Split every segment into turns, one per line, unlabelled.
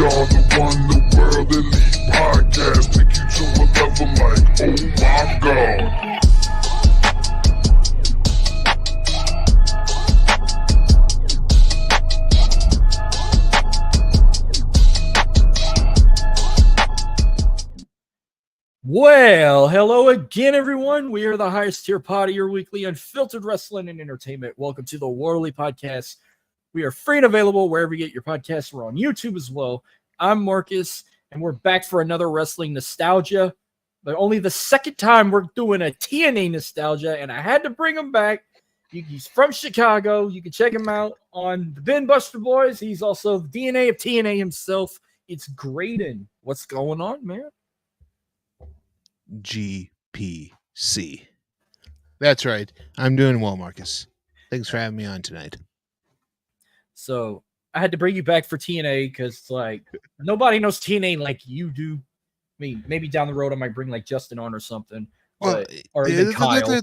are the one, the world elite podcast. Take you to a level like, oh my God.
Well, hello again, everyone. We are the highest tier pod of your weekly unfiltered wrestling and entertainment. Welcome to the Worldly Podcast. We are free and available wherever you get your podcasts. We're on YouTube as well. I'm Marcus, and we're back for another wrestling nostalgia, but only the second time we're doing a TNA nostalgia, and I had to bring him back. He's from Chicago. You can check him out on the Ben Buster Boys. He's also the DNA of TNA himself. It's Greydon. What's going on, man?
GPC. That's right. I'm doing well, Marcus. Thanks for having me on tonight.
So I had to bring you back for TNA because, like, nobody knows TNA like you do. I mean, maybe down the road I might bring like Justin on or something.
Well,
or even Kyle.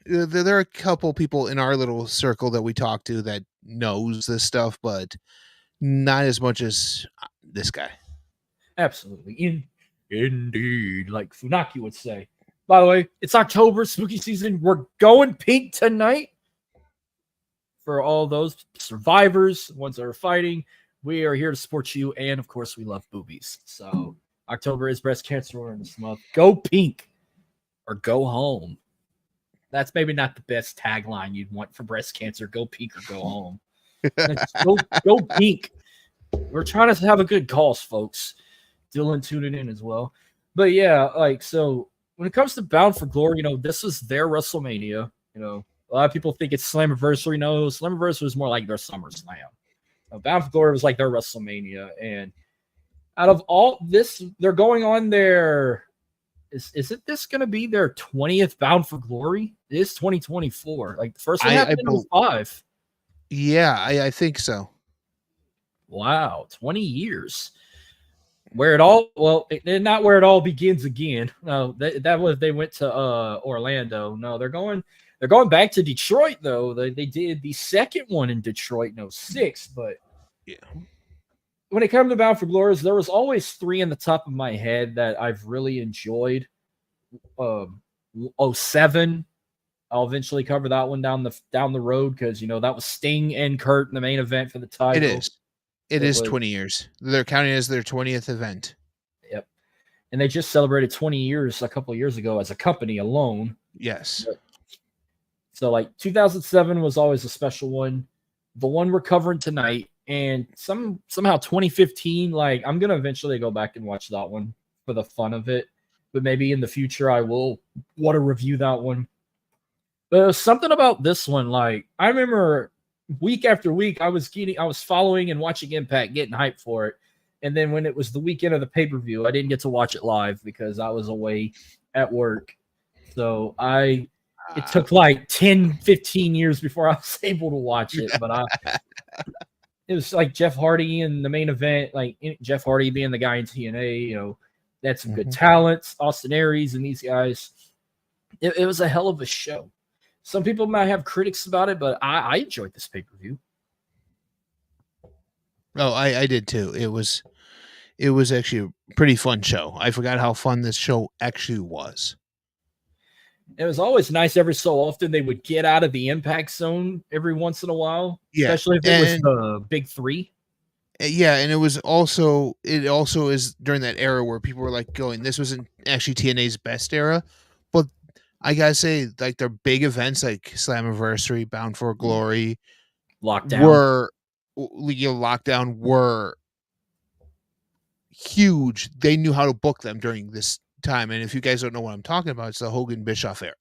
There are a couple people in our little circle that we talk to that knows this stuff, but not as much as this guy.
Absolutely. Indeed, like Funaki would say. By the way, it's October, spooky season. We're going pink tonight. For all those survivors, ones that are fighting, we are here to support you, and of course, we love boobies. So October is Breast Cancer Awareness Month. Go pink or go home. That's maybe not the best tagline you'd want for breast cancer. Go pink or go home. go pink. We're trying to have a good cause, folks. Dylan tuning in as well. But yeah, like, so when it comes to Bound for Glory, you know, this is their WrestleMania. You know, a lot of people think it's Slammiversary. No, Slammiversary was more like their SummerSlam. Bound for Glory was like their WrestleMania. And out of all this, they're going on their, isn't this going to be their 20th Bound for Glory? It is 2024. Like, the first one happened in 05.
Yeah, I think so.
Wow, 20 years. Where it all, well, not where it all begins again. No, that was, they went to Orlando. No, they're going back to Detroit though. They did the second one in Detroit in 06, but
yeah.
When it comes to Bound for Glory, there was always three in the top of my head that I've really enjoyed. 07, I'll eventually cover that one down the road because, you know, that was Sting and Kurt in the main event for the title.
It is 20 years. They're counting as their 20th event.
Yep. And they just celebrated 20 years a couple of years ago as a company alone.
Yes.
So, like, 2007 was always a special one. The one we're covering tonight, and somehow 2015, like, I'm going to eventually go back and watch that one for the fun of it. But maybe in the future I will want to review that one. But there's something about this one, like, I remember week after week, I was following and watching Impact, getting hyped for it. And then when it was the weekend of the pay-per-view, I didn't get to watch it live because I was away at work. So it took like 10, 15 years before I was able to watch it. But it was like Jeff Hardy in the main event, like Jeff Hardy being the guy in TNA, you know, that's some good talents, Austin Aries and these guys. It was a hell of a show. Some people might have critics about it, but I enjoyed this pay-per-view.
Oh, I did too. It was actually a pretty fun show. I forgot how fun this show actually was.
It was always nice every so often they would get out of the impact zone every once in a while, especially if it was the big three.
Yeah, and it also is during that era where people were like going, this wasn't actually TNA's best era, but I gotta say, like, their big events like Slammiversary, Bound for Glory, Lockdown were huge. They knew how to book them during this time. And if you guys don't know what I'm talking about, it's the Hogan Bischoff era.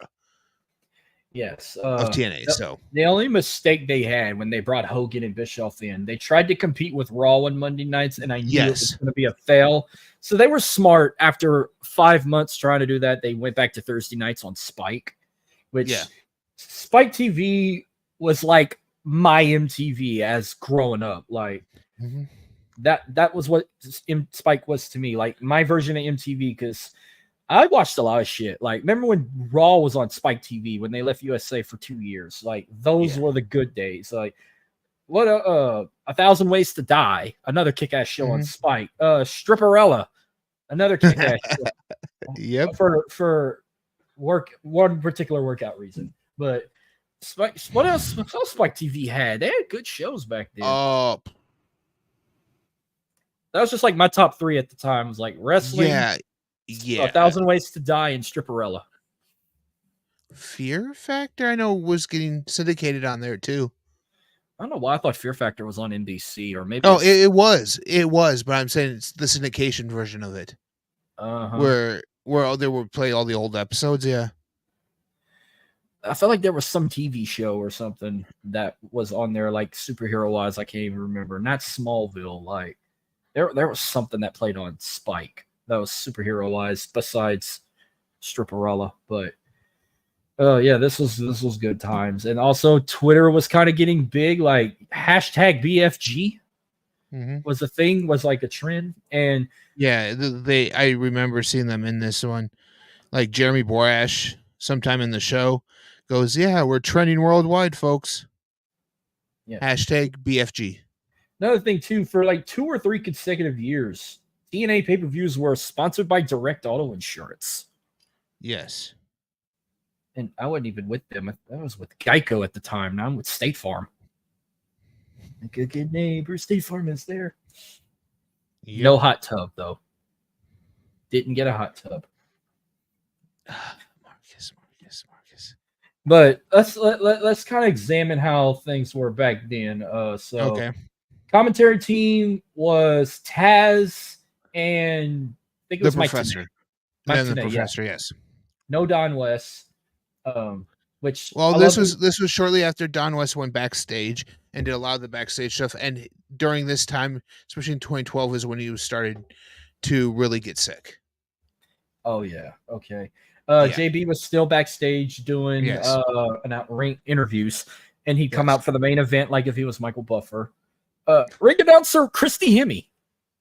Yes.
Of TNA. So
the only mistake they had when they brought Hogan and Bischoff in, they tried to compete with Raw on Monday nights, and I knew it was going to be a fail. So they were smart. After 5 months trying to do that, they went back to Thursday nights on Spike, which Spike TV was like my MTV as growing up. Like that was what Spike was to me, like my version of MTV, because I watched a lot of shit. Like, remember when Raw was on Spike TV when they left USA for 2 years? Like, those were the good days. Like, what 1,000 Ways to Die, another kick-ass show on Spike. Stripperella, another kick-ass show
Yep.
for one particular workout reason. But Spike, what else Spike TV had? They had good shows back then. That was just like my top 3 at the time. Was like wrestling,
yeah.
1,000 Ways to Die, and Stripperella.
Fear Factor, I know, was getting syndicated on there too.
I don't know why I thought Fear Factor was on NBC, or maybe.
Oh, it was, but I'm saying it's the syndication version of it, where they would play all the old episodes. Yeah,
I felt like there was some TV show or something that was on there, like superhero wise. I can't even remember. Not Smallville. Like there was something that played on Spike that was superhero wise besides Stripperella. But yeah, this was good times. And also Twitter was kind of getting big. Like hashtag BFG was a thing, was like a trend. And
yeah, I remember seeing them in this one. Like Jeremy Borash, sometime in the show, goes, "Yeah, we're trending worldwide, folks."
Yeah.
Hashtag BFG.
Another thing too, for like 2 or 3 consecutive years, TNA pay-per-views were sponsored by Direct Auto Insurance.
Yes.
And I wasn't even with them. I was with Geico at the time. Now I'm with State Farm. A good neighbor, State Farm is there. Yep. No hot tub, though. Didn't get a hot tub. Marcus. But let's kind of examine how things were back then. Okay. Commentary team was Taz and I think it was
the Professor.
Mike
the Professor,
yeah.
Yes.
No Don West. Which
this was shortly after Don West went backstage and did a lot of the backstage stuff, and during this time, especially in 2012, is when he was started to really get sick.
Oh yeah, okay. JB was still backstage doing interviews, and he'd come out for the main event like if he was Michael Buffer. Ring announcer Christy Hemme.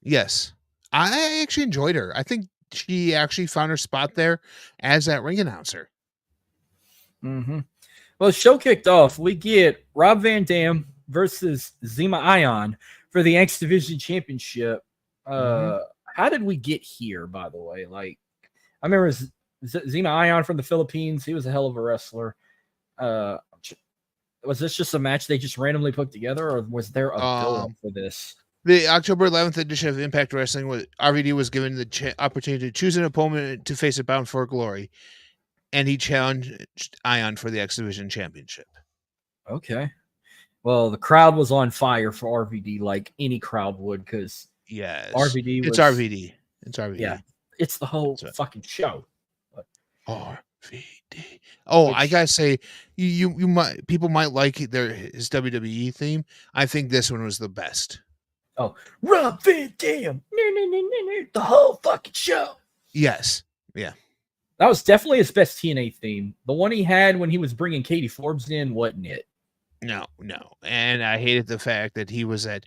Yes, I actually enjoyed her. I think she actually found her spot there as that ring announcer.
Well, the show kicked off. We get Rob Van Dam versus Zema Ion for the X Division Championship. How did we get here, by the way? Like, I remember Zema Ion from the Philippines. He was a hell of a wrestler. Was this just a match they just randomly put together, or was there a build-up for this?
The October 11th edition of Impact Wrestling, RVD was given the opportunity to choose an opponent to face at Bound for Glory, and he challenged Ion for the X Division Championship.
Okay. Well, the crowd was on fire for RVD, like any crowd would, because RVD was...
It's RVD. It's RVD.
Yeah. It's the whole fucking show.
RVD. Oh, I gotta say, people might like his WWE theme. I think this one was the best.
Oh, Rob Van Dam, the whole fucking show.
Yes, yeah,
that was definitely his best TNA theme. The one he had when he was bringing Katie Forbes in wasn't it?
No, and I hated the fact that he was at.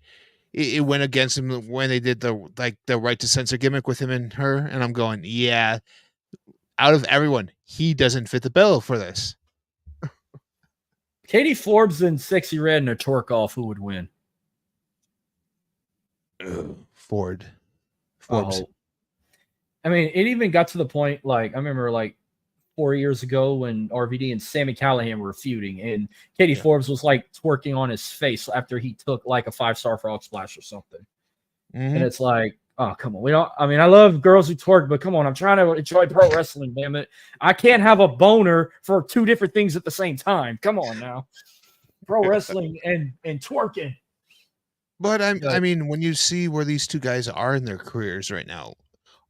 It went against him when they did the right to censor gimmick with him and her, and I'm going, yeah. Out of everyone, he doesn't fit the bill for this.
Katie Forbes and Sexy Red and a torque off, who would win?
Forbes.
Oh. I mean, it even got to the point, like, I remember, like, 4 years ago when RVD and Sami Callihan were feuding, and Katie Forbes was, like, twerking on his face after he took, like, a 5-star frog splash or something. And it's like, oh, come on. I love girls who twerk, but come on, I'm trying to enjoy pro wrestling, damn it. I can't have a boner for 2 different things at the same time. Come on now. Pro wrestling and twerking.
But I mean, when you see where these two guys are in their careers right now,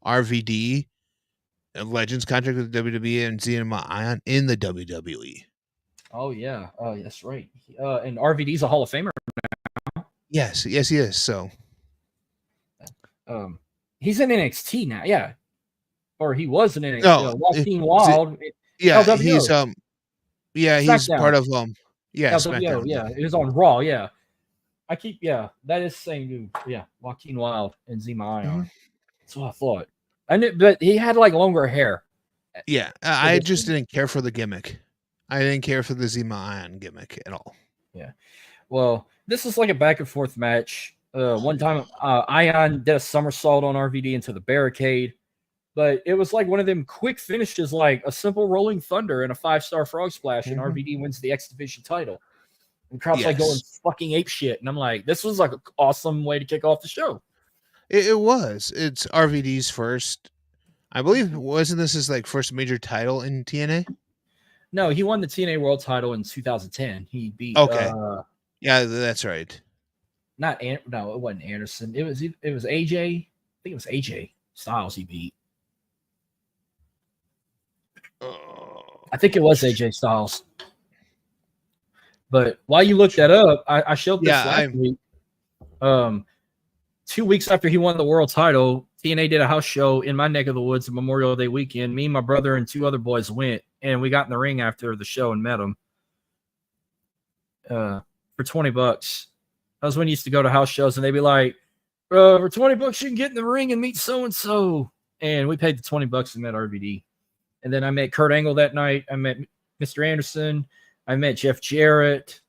RVD, a Legends contract with WWE, and Zema Ion in the WWE.
Oh, yeah. Oh, that's right. And RVD's a Hall of Famer now.
Yes, he is. So.
He's in NXT now, yeah, or he was in NXT. Joaquin Wild,
yeah,
LWO.
He's part of LWO,
SmackDown, yeah, it was on Raw, yeah. That is the same dude, yeah, Joaquin Wild and Zema Ion. That's what I thought. But he had like longer hair.
Yeah, I just didn't care for the gimmick. I didn't care for the Zema Ion gimmick at all.
Yeah, well, this is like a back and forth match. One time, Ion did a somersault on RVD into the barricade, but it was like one of them quick finishes, like a simple rolling thunder and a 5-star frog splash, and RVD wins the X Division title. And the crowd's like going fucking ape shit, and I'm like, this was like an awesome way to kick off the show.
It was. It's RVD's first. I believe wasn't this his like first major title in TNA?
No, he won the TNA World Title in 2010. He beat.
Okay. Yeah, that's right.
No, it wasn't Anderson. It was AJ. I think it was AJ Styles he beat. I think it was AJ Styles. But while you look that up, I showed this last week. 2 weeks after he won the world title, TNA did a house show in my neck of the woods on Memorial Day weekend. Me, my brother, and 2 other boys went, and we got in the ring after the show and met him for $20. That was when you used to go to house shows, and they'd be like, for $20, you can get in the ring and meet so-and-so. And we paid the $20 and met RVD. And then I met Kurt Angle that night. I met Mr. Anderson. I met Jeff Jarrett.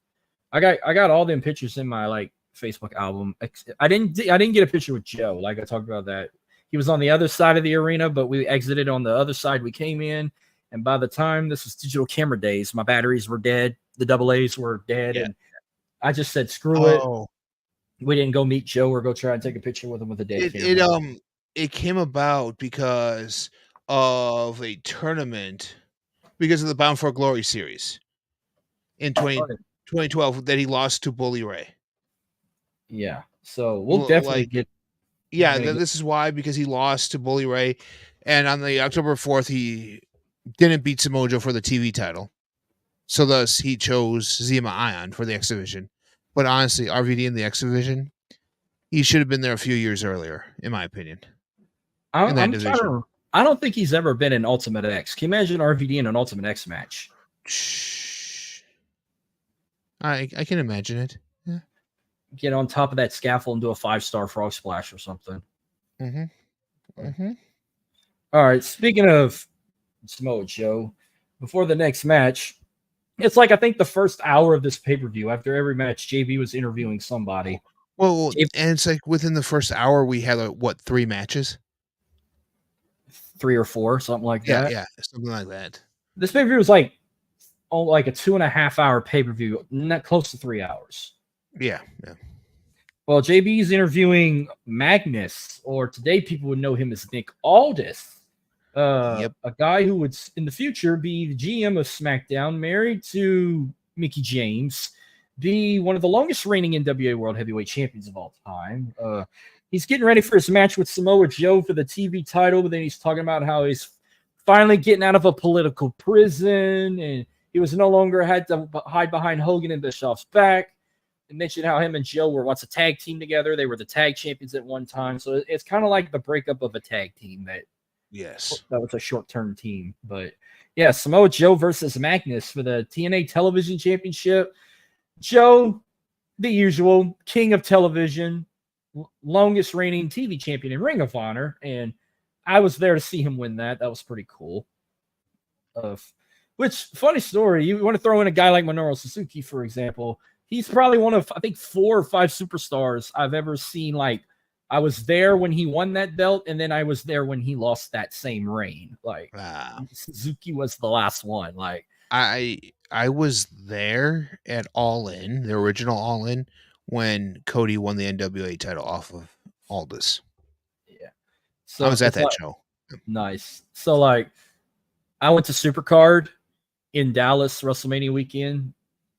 I got all them pictures in my like Facebook album. I didn't get a picture with Joe. Like I talked about that. He was on the other side of the arena, but we exited on the other side we came in. And by the time this was digital camera days, my batteries were dead. The AA's were dead. Yeah. And I just said, screw it. We didn't go meet Joe or go try and take a picture with him with a dead camera.
It came about because of a tournament, because of the Bound for Glory series in 2012 that he lost to Bully Ray.
Yeah. So we'll definitely get.
Yeah, this is why, because he lost to Bully Ray. And on the October 4th, he didn't beat Samoa Joe for the TV title. So thus he chose Zima Ion for the X Division. But honestly, RVD in the X Division, he should have been there a few years earlier, in my opinion.
I don't think he's ever been in Ultimate X. Can you imagine RVD in an Ultimate X match?
I can imagine it. Yeah.
Get on top of that scaffold and do a 5-star frog splash or something.
Mm-hmm.
All right. Speaking of Samoa Joe, before the next match, it's like I think the first hour of this pay-per-view, after every match, JB was interviewing somebody.
Well, and it's like within the first hour, we had 3 matches?
3 or 4, something like that.
Yeah, something like that.
This pay-per-view was like a 2.5 hour pay-per-view, not close to 3 hours.
Yeah.
Well, JB's interviewing Magnus, or today people would know him as Nick Aldis. A guy who would in the future be the GM of SmackDown, married to Mickie James, be one of the longest reigning NWA World Heavyweight Champions of all time. He's getting ready for his match with Samoa Joe for the TV title, but then he's talking about how he's finally getting out of a political prison, and he was no longer had to hide behind Hogan and Bischoff's back. And mentioned how him and Joe were once a tag team together. They were the tag champions at one time. So it's kind of like the breakup of a tag team that was a short-term team. But yeah, Samoa Joe versus Magnus for the TNA Television Championship. Joe, the usual king of television, longest reigning TV champion in Ring of Honor. And I was there to see him win that. That was pretty cool. Which, funny story, you want to throw in a guy like Minoru Suzuki, for example. He's probably one of, I think, 4 or 5 superstars I've ever seen. Like, I was there when he won that belt, and then I was there when he lost that same reign. Like, Suzuki was the last one. Like,
I was there at All In, the original All In, when Cody won the NWA title off of Aldis.
Yeah. So
I was at that show.
Nice. So, like, I went to Supercard in Dallas WrestleMania weekend.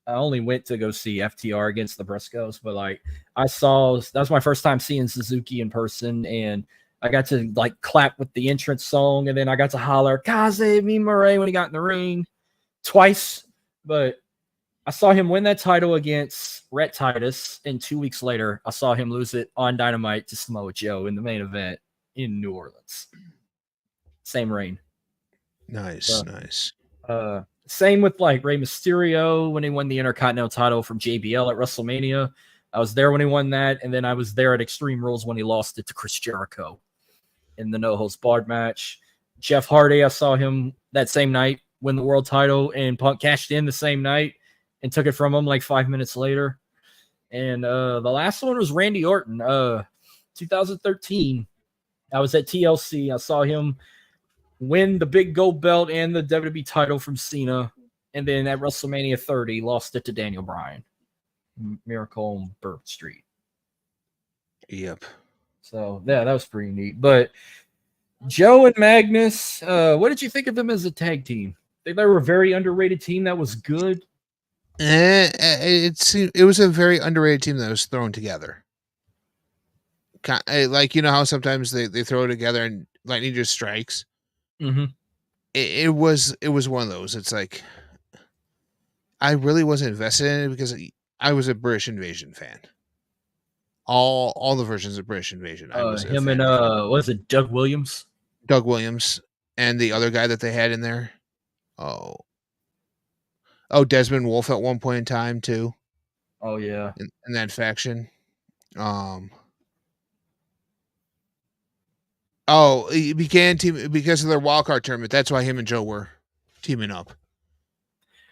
I only went to go see FTR against the Briscoes, but like that was my first time seeing Suzuki in person, and I got to like clap with the entrance song, and then I got to holler "Kaze mi Mare" when he got in the ring twice. But I saw him win that title against Rhett Titus, and 2 weeks later, I saw him lose it on Dynamite to Samoa Joe in the main event in New Orleans. Same reign.
Nice.
Same with like Rey Mysterio when he won the Intercontinental title from JBL at WrestleMania. I was there when he won that, and then I was there at Extreme Rules when he lost it to Chris Jericho in the No Holds Barred match. Jeff Hardy, I saw him that same night win the world title, and Punk cashed in the same night and took it from him like 5 minutes later. And the last one was Randy Orton, 2013. I was at TLC. I saw him win the big gold belt and the WWE title from Cena. And then at WrestleMania 30, lost it to Daniel Bryan. Miracle on Burke Street.
Yep.
So, yeah, that was pretty neat. But Joe and Magnus, what did you think of them as a tag team? They were a very underrated team that was good.
It was a very underrated team that was thrown together. Like, you know how sometimes they throw it together and lightning just strikes.
Mm-hmm.
It was one of those. It's like I really wasn't invested in it because I was a British Invasion fan. All the versions of British Invasion. I was
Him and was it Doug Williams?
Doug Williams and the other guy that they had in there. Oh, Desmond Wolfe at one point in time too.
Oh yeah,
in that faction. He began team because of their wildcard tournament. That's why him and Joe were teaming up.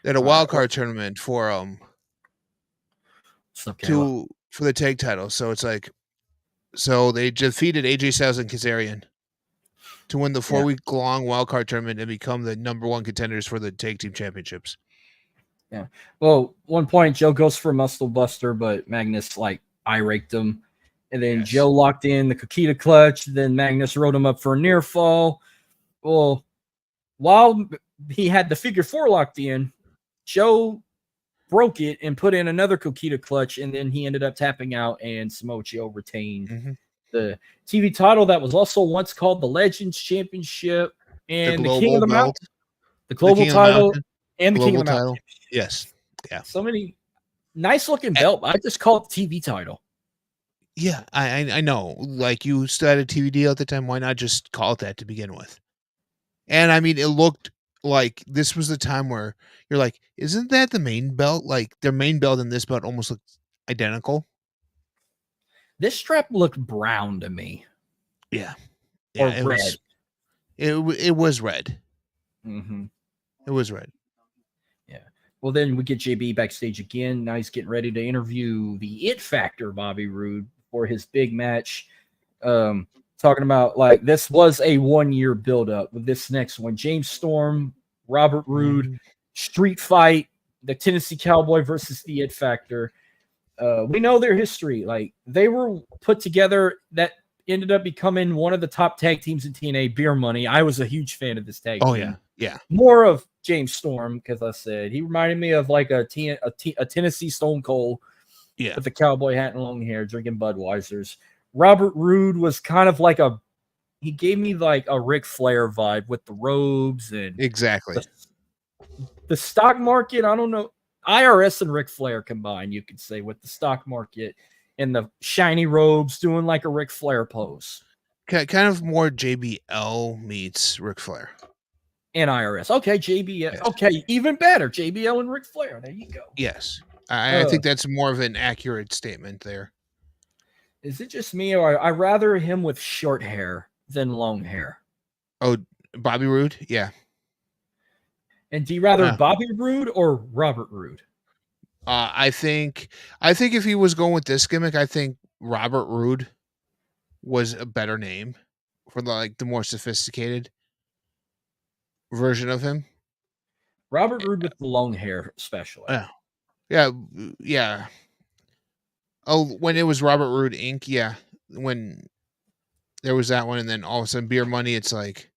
They had a wildcard tournament for for the tag title. So it's like, so they defeated AJ Styles and Kazarian to win the 4-week-long wildcard tournament and become the #1 contenders for the tag team championships.
Yeah. Well, one point Joe goes for a muscle buster, but Magnus eye raked him. And then Joe locked in the Kakita clutch. Then Magnus rode him up for a near fall. Well, while he had the figure 4 locked in, Joe broke it and put in another Kakita clutch. And then he ended up tapping out, and Samoa Joe retained the TV title that was also once called the Legends Championship and the King of the Mountain, the global title, and the King of the Mountain.
Yes. Yeah.
So many nice looking belt. I just call it the TV title.
Yeah, I know. Like, you still had a TV deal at the time. Why not just call it that to begin with? And I mean, it looked like this was the time where you're like, isn't that the main belt? Like, their main belt and this belt almost looked identical.
This strap looked brown to me.
Yeah.
Or red.
It was red.
Mm-hmm.
It was red.
Yeah. Well, then we get JB backstage again. Now he's getting ready to interview the It Factor, Bobby Roode, for his big match. Talking about, like, this was a 1-year buildup with this next one. James Storm, Robert Roode, street fight, the Tennessee Cowboy versus the It Factor. We know their history. Like, they were put together that ended up becoming one of the top tag teams in TNA, Beer Money. I was a huge fan of this tag team.
Oh, yeah. Yeah.
More of James Storm, because I said he reminded me of like a Tennessee Stone Cold with the cowboy hat and long hair, drinking Budweisers. Robert Roode was kind of like he gave me like a Ric Flair vibe with the robes and
exactly
the stock market. I don't know. IRS and Ric Flair combined, you could say, with the stock market and the shiny robes doing like a Ric Flair pose.
Kind of more JBL meets Ric Flair.
And IRS. Okay, JBL. Yes. Okay, even better. JBL and Ric Flair. There you go.
Yes. I think that's more of an accurate statement there.
Is it just me, or I rather him with short hair than long hair?
Oh, Bobby Roode? Yeah.
And do you rather Bobby Roode or Robert Roode?
I think if he was going with this gimmick, I think Robert Roode was a better name for the more sophisticated version of him.
Robert Roode with the long hair, especially.
Yeah. Oh, when it was Robert Roode Inc., yeah. When there was that one, and then all of a sudden Beer Money, it's like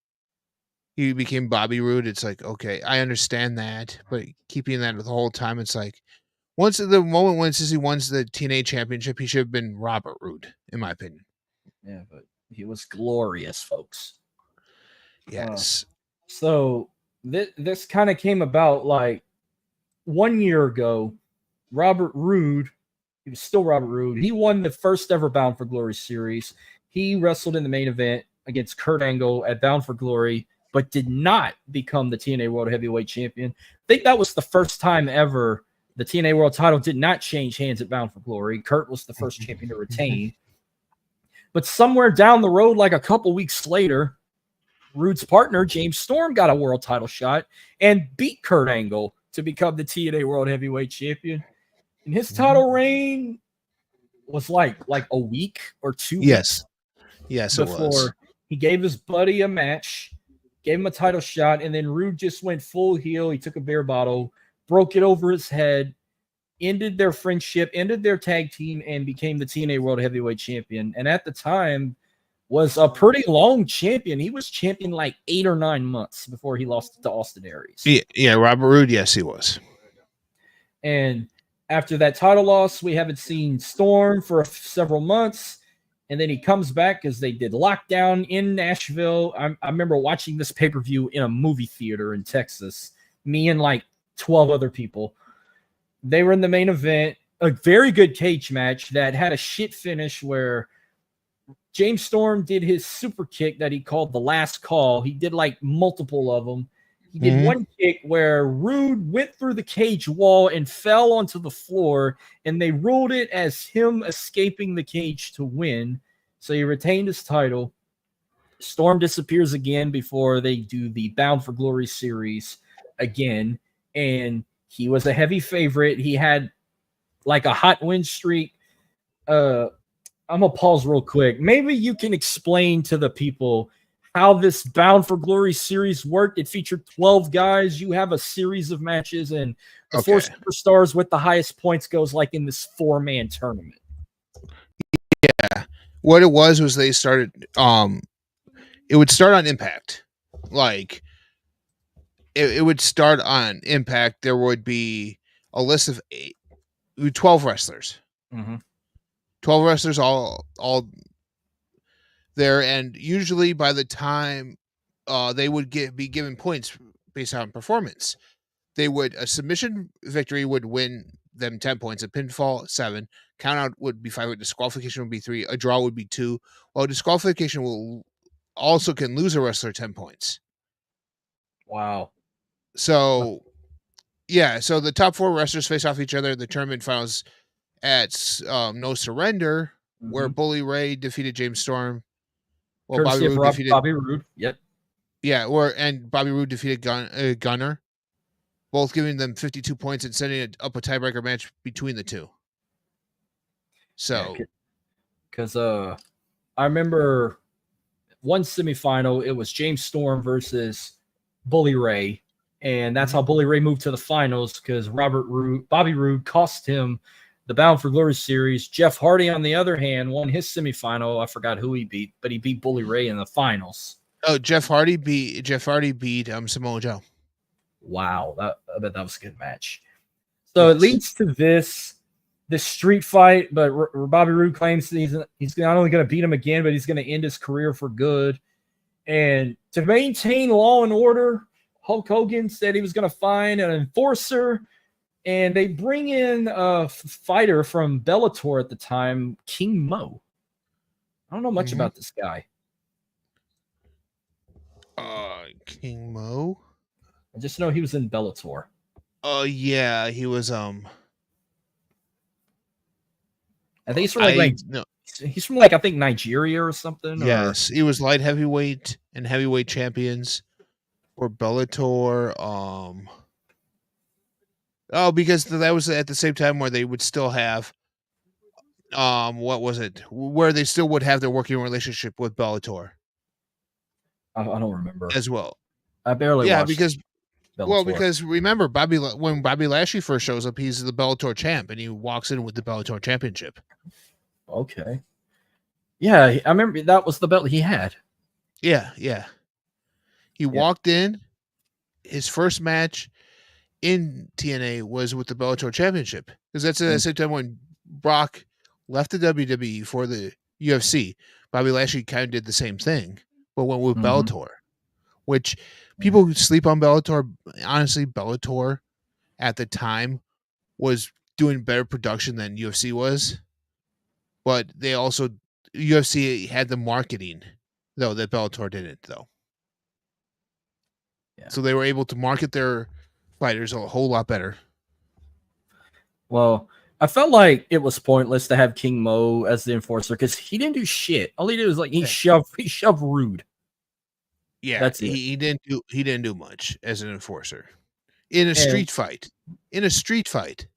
he became Bobby Roode. It's like, okay, I understand that, but keeping that the whole time, it's like once the moment when he wins the TNA championship, he should have been Robert Roode, in my opinion.
Yeah, but he was glorious, folks.
Yes.
So this kind of came about like 1 year ago. Robert Roode, he was still Robert Roode. He won the first ever Bound for Glory series. He wrestled in the main event against Kurt Angle at Bound for Glory, but did not become the TNA World Heavyweight Champion. I think that was the first time ever the TNA World title did not change hands at Bound for Glory. Kurt was the first champion to retain. But somewhere down the road, like a couple weeks later, Roode's partner, James Storm, got a world title shot and beat Kurt Angle to become the TNA World Heavyweight Champion. And his title reign was like a week or 2 weeks
Yes. Yes, it was.
before he gave his buddy a match, gave him a title shot, and then Rude just went full heel. He took a beer bottle, broke it over his head, ended their friendship, ended their tag team, and became the TNA World Heavyweight Champion. And at the time, was a pretty long champion. He was champion like 8 or 9 months before he lost to Austin Aries.
Yeah, Robert Roode, yes, he was.
And after that title loss, we haven't seen Storm for several months. And then he comes back because they did Lockdown in Nashville. I remember watching this pay-per-view in a movie theater in Texas. Me and like 12 other people. They were in the main event. A very good cage match that had a shit finish where James Storm did his super kick that he called the last call. He did like multiple of them. He did one kick where Rude went through the cage wall and fell onto the floor, and they ruled it as him escaping the cage to win. So he retained his title. Storm disappears again before they do the Bound for Glory series again, and he was a heavy favorite. He had like a hot win streak. I'm going to pause real quick. Maybe you can explain to the people how this Bound for Glory series worked. It featured 12 guys. You have a series of matches, and the 4 superstars with the highest points goes like in this 4-man tournament.
Yeah. What it was they started, it would start on Impact. Like, it would start on Impact. There would be a list of 12 wrestlers. 12 wrestlers all there, and usually by the time they would be given points based on performance. A submission victory would win them 10 points, a pinfall 7, count out would be 5, disqualification would be 3, a draw would be 2, while disqualification will also can lose a wrestler 10 points.
Wow.
So yeah, so the top 4 wrestlers face off each other in the tournament finals at No Surrender, where Bully Ray defeated James Storm. Well, Bobby Roode defeated
Bobby Roode. Yep.
Yeah, and Bobby Roode defeated Gunner, both giving them 52 points and setting up a tiebreaker match between the two. So,
because I remember one semifinal, it was James Storm versus Bully Ray, and that's how Bully Ray moved to the finals because Bobby Roode cost him the Bound for Glory series. Jeff Hardy, on the other hand, won his semifinal. I forgot who he beat, but he beat Bully Ray in the finals.
Oh, Jeff Hardy beat Samoa Joe.
Wow, I bet that was a good match. So it leads to this street fight, but Bobby Roode claims that he's not only going to beat him again, but he's going to end his career for good. And to maintain law and order, Hulk Hogan said he was going to find an enforcer. And they bring in a fighter from Bellator at the time, King Mo. I don't know much about this guy.
King Mo?
I just know he was in Bellator.
Yeah, he was
I think he's from he's from I think Nigeria or something.
Yes, he was light heavyweight and heavyweight champions for Bellator. Oh, because that was at the same time where they would still have, what was it? Where they still would have their working relationship with Bellator.
I don't remember
as well.
I barely.
Yeah,
watched
because
Bellator.
because remember when Bobby Lashley first shows up, he's the Bellator champ, and he walks in with the Bellator championship.
Okay. Yeah, I remember that was the belt he had.
Yeah. He walked in. His first match in TNA was with the Bellator Championship, because that's at the same time when Brock left the WWE for the UFC. Bobby Lashley kind of did the same thing, but went with Bellator, which people who sleep on Bellator. Honestly, Bellator at the time was doing better production than UFC was, but they also UFC had the marketing though that Bellator didn't though. Yeah. So they were able to market their fighters a whole lot better.
Well, I felt like it was pointless to have King Mo as the enforcer because he didn't do shit. All he did was he shoved Rude.
Yeah, that's it. He didn't do much as an enforcer in a street fight. In a street fight.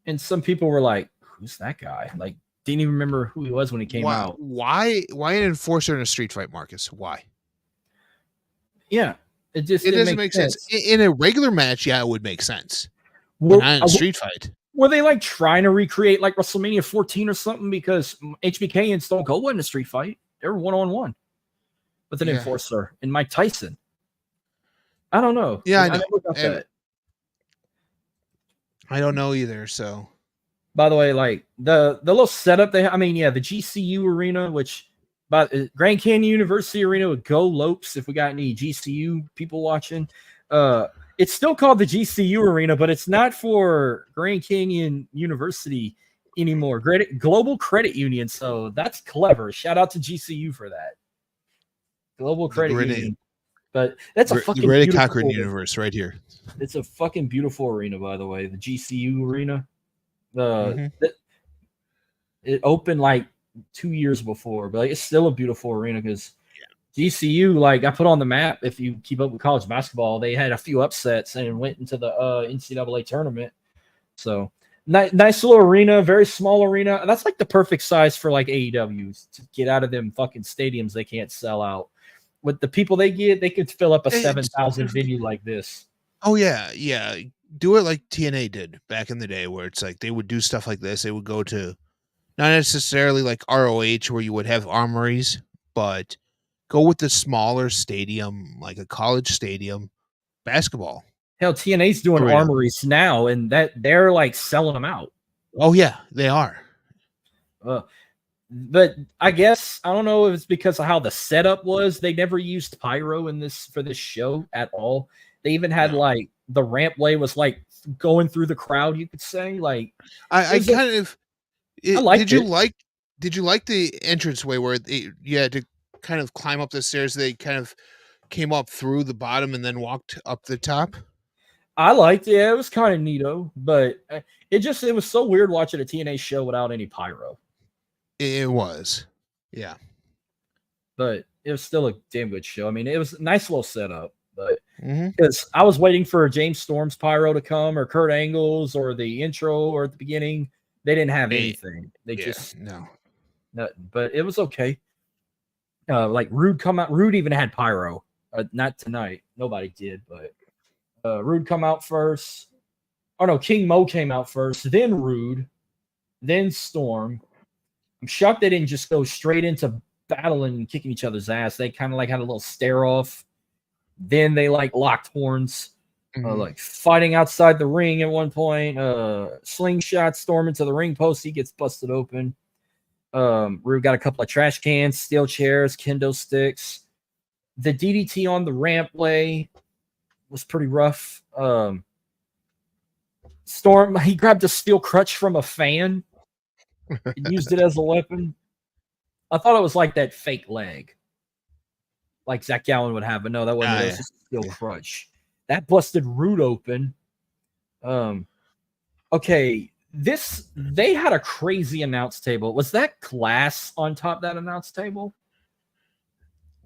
And some people were like, "Who's that guy?" Like, didn't even remember who he was when he came out.
Why an enforcer in a street fight, Marcus? Why?
Yeah, it just
It
didn't
doesn't make sense.
sense.
In a regular match, yeah, it would make sense. But
Were,
not in a street fight.
were they like trying to recreate like WrestleMania 14 or something? Because HBK and Stone Cold wasn't a street fight; they were 1-on-1 with an enforcer and Mike Tyson. I don't know.
Yeah, I know.
never got that.
I don't know either. So,
by the way, like the little setup they, I mean, yeah, the GCU arena, which Grand Canyon University Arena would go Lopes if we got any GCU people watching. It's still called the GCU Arena, but it's not for Grand Canyon University anymore. Global Credit Union. So that's clever. Shout out to GCU for that. Global Credit Union. But that's a fucking
beautiful Cochran universe right here.
It's a fucking beautiful arena, by the way. The GCU Arena. It opened like 2 years before, but like, it's still a beautiful arena because GCU, like I put on the map, if you keep up with college basketball, they had a few upsets and went into the NCAA tournament. So nice little arena, very small arena. That's like the perfect size for like AEWs to get out of them fucking stadiums they can't sell out. With the people they get, they could fill up a 7,000 venue like this.
Oh yeah, yeah. Do it like TNA did back in the day, where it's like they would do stuff like this. They would go to not necessarily like ROH where you would have armories, but go with the smaller stadium, like a college stadium basketball.
Hell, TNA's doing armories now, and that they're like selling them out.
Oh yeah, they are.
But I guess I don't know if it's because of how the setup was. They never used pyro for this show at all. They even had like the rampway was like going through the crowd. You could say like
I kind of. Did you like the entranceway where you had to kind of climb up the stairs? They kind of came up through the bottom and then walked up the top.
I liked it. Yeah, it was kind of neato, but it was so weird watching a TNA show without any pyro.
It was, yeah,
but it was still a damn good show. I mean, it was a nice little setup, but because I was waiting for James Storm's pyro to come or Kurt Angle's or the intro or at the beginning. They didn't have anything. They just nothing. But it was okay. Like Rude come out. Rude even had pyro. Not tonight. Nobody did, but Rude come out first. Oh no, King Mo came out first. Then Rude. Then Storm. I'm shocked they didn't just go straight into battling and kicking each other's ass. They kind of like had a little stare off. Then they like locked horns. Like fighting outside the ring at one point, slingshot Storm into the ring post. He gets busted open. Rude got a couple of trash cans, steel chairs, kendo sticks. The DDT on the rampway was pretty rough. Storm, he grabbed a steel crutch from a fan and used it as a weapon. I thought it was like that fake leg, like Zach Gallen would have, but no, that wasn't. It was just a steel crutch. That busted Rude open. Okay, they had a crazy announce table. Was that glass on top of that announce table?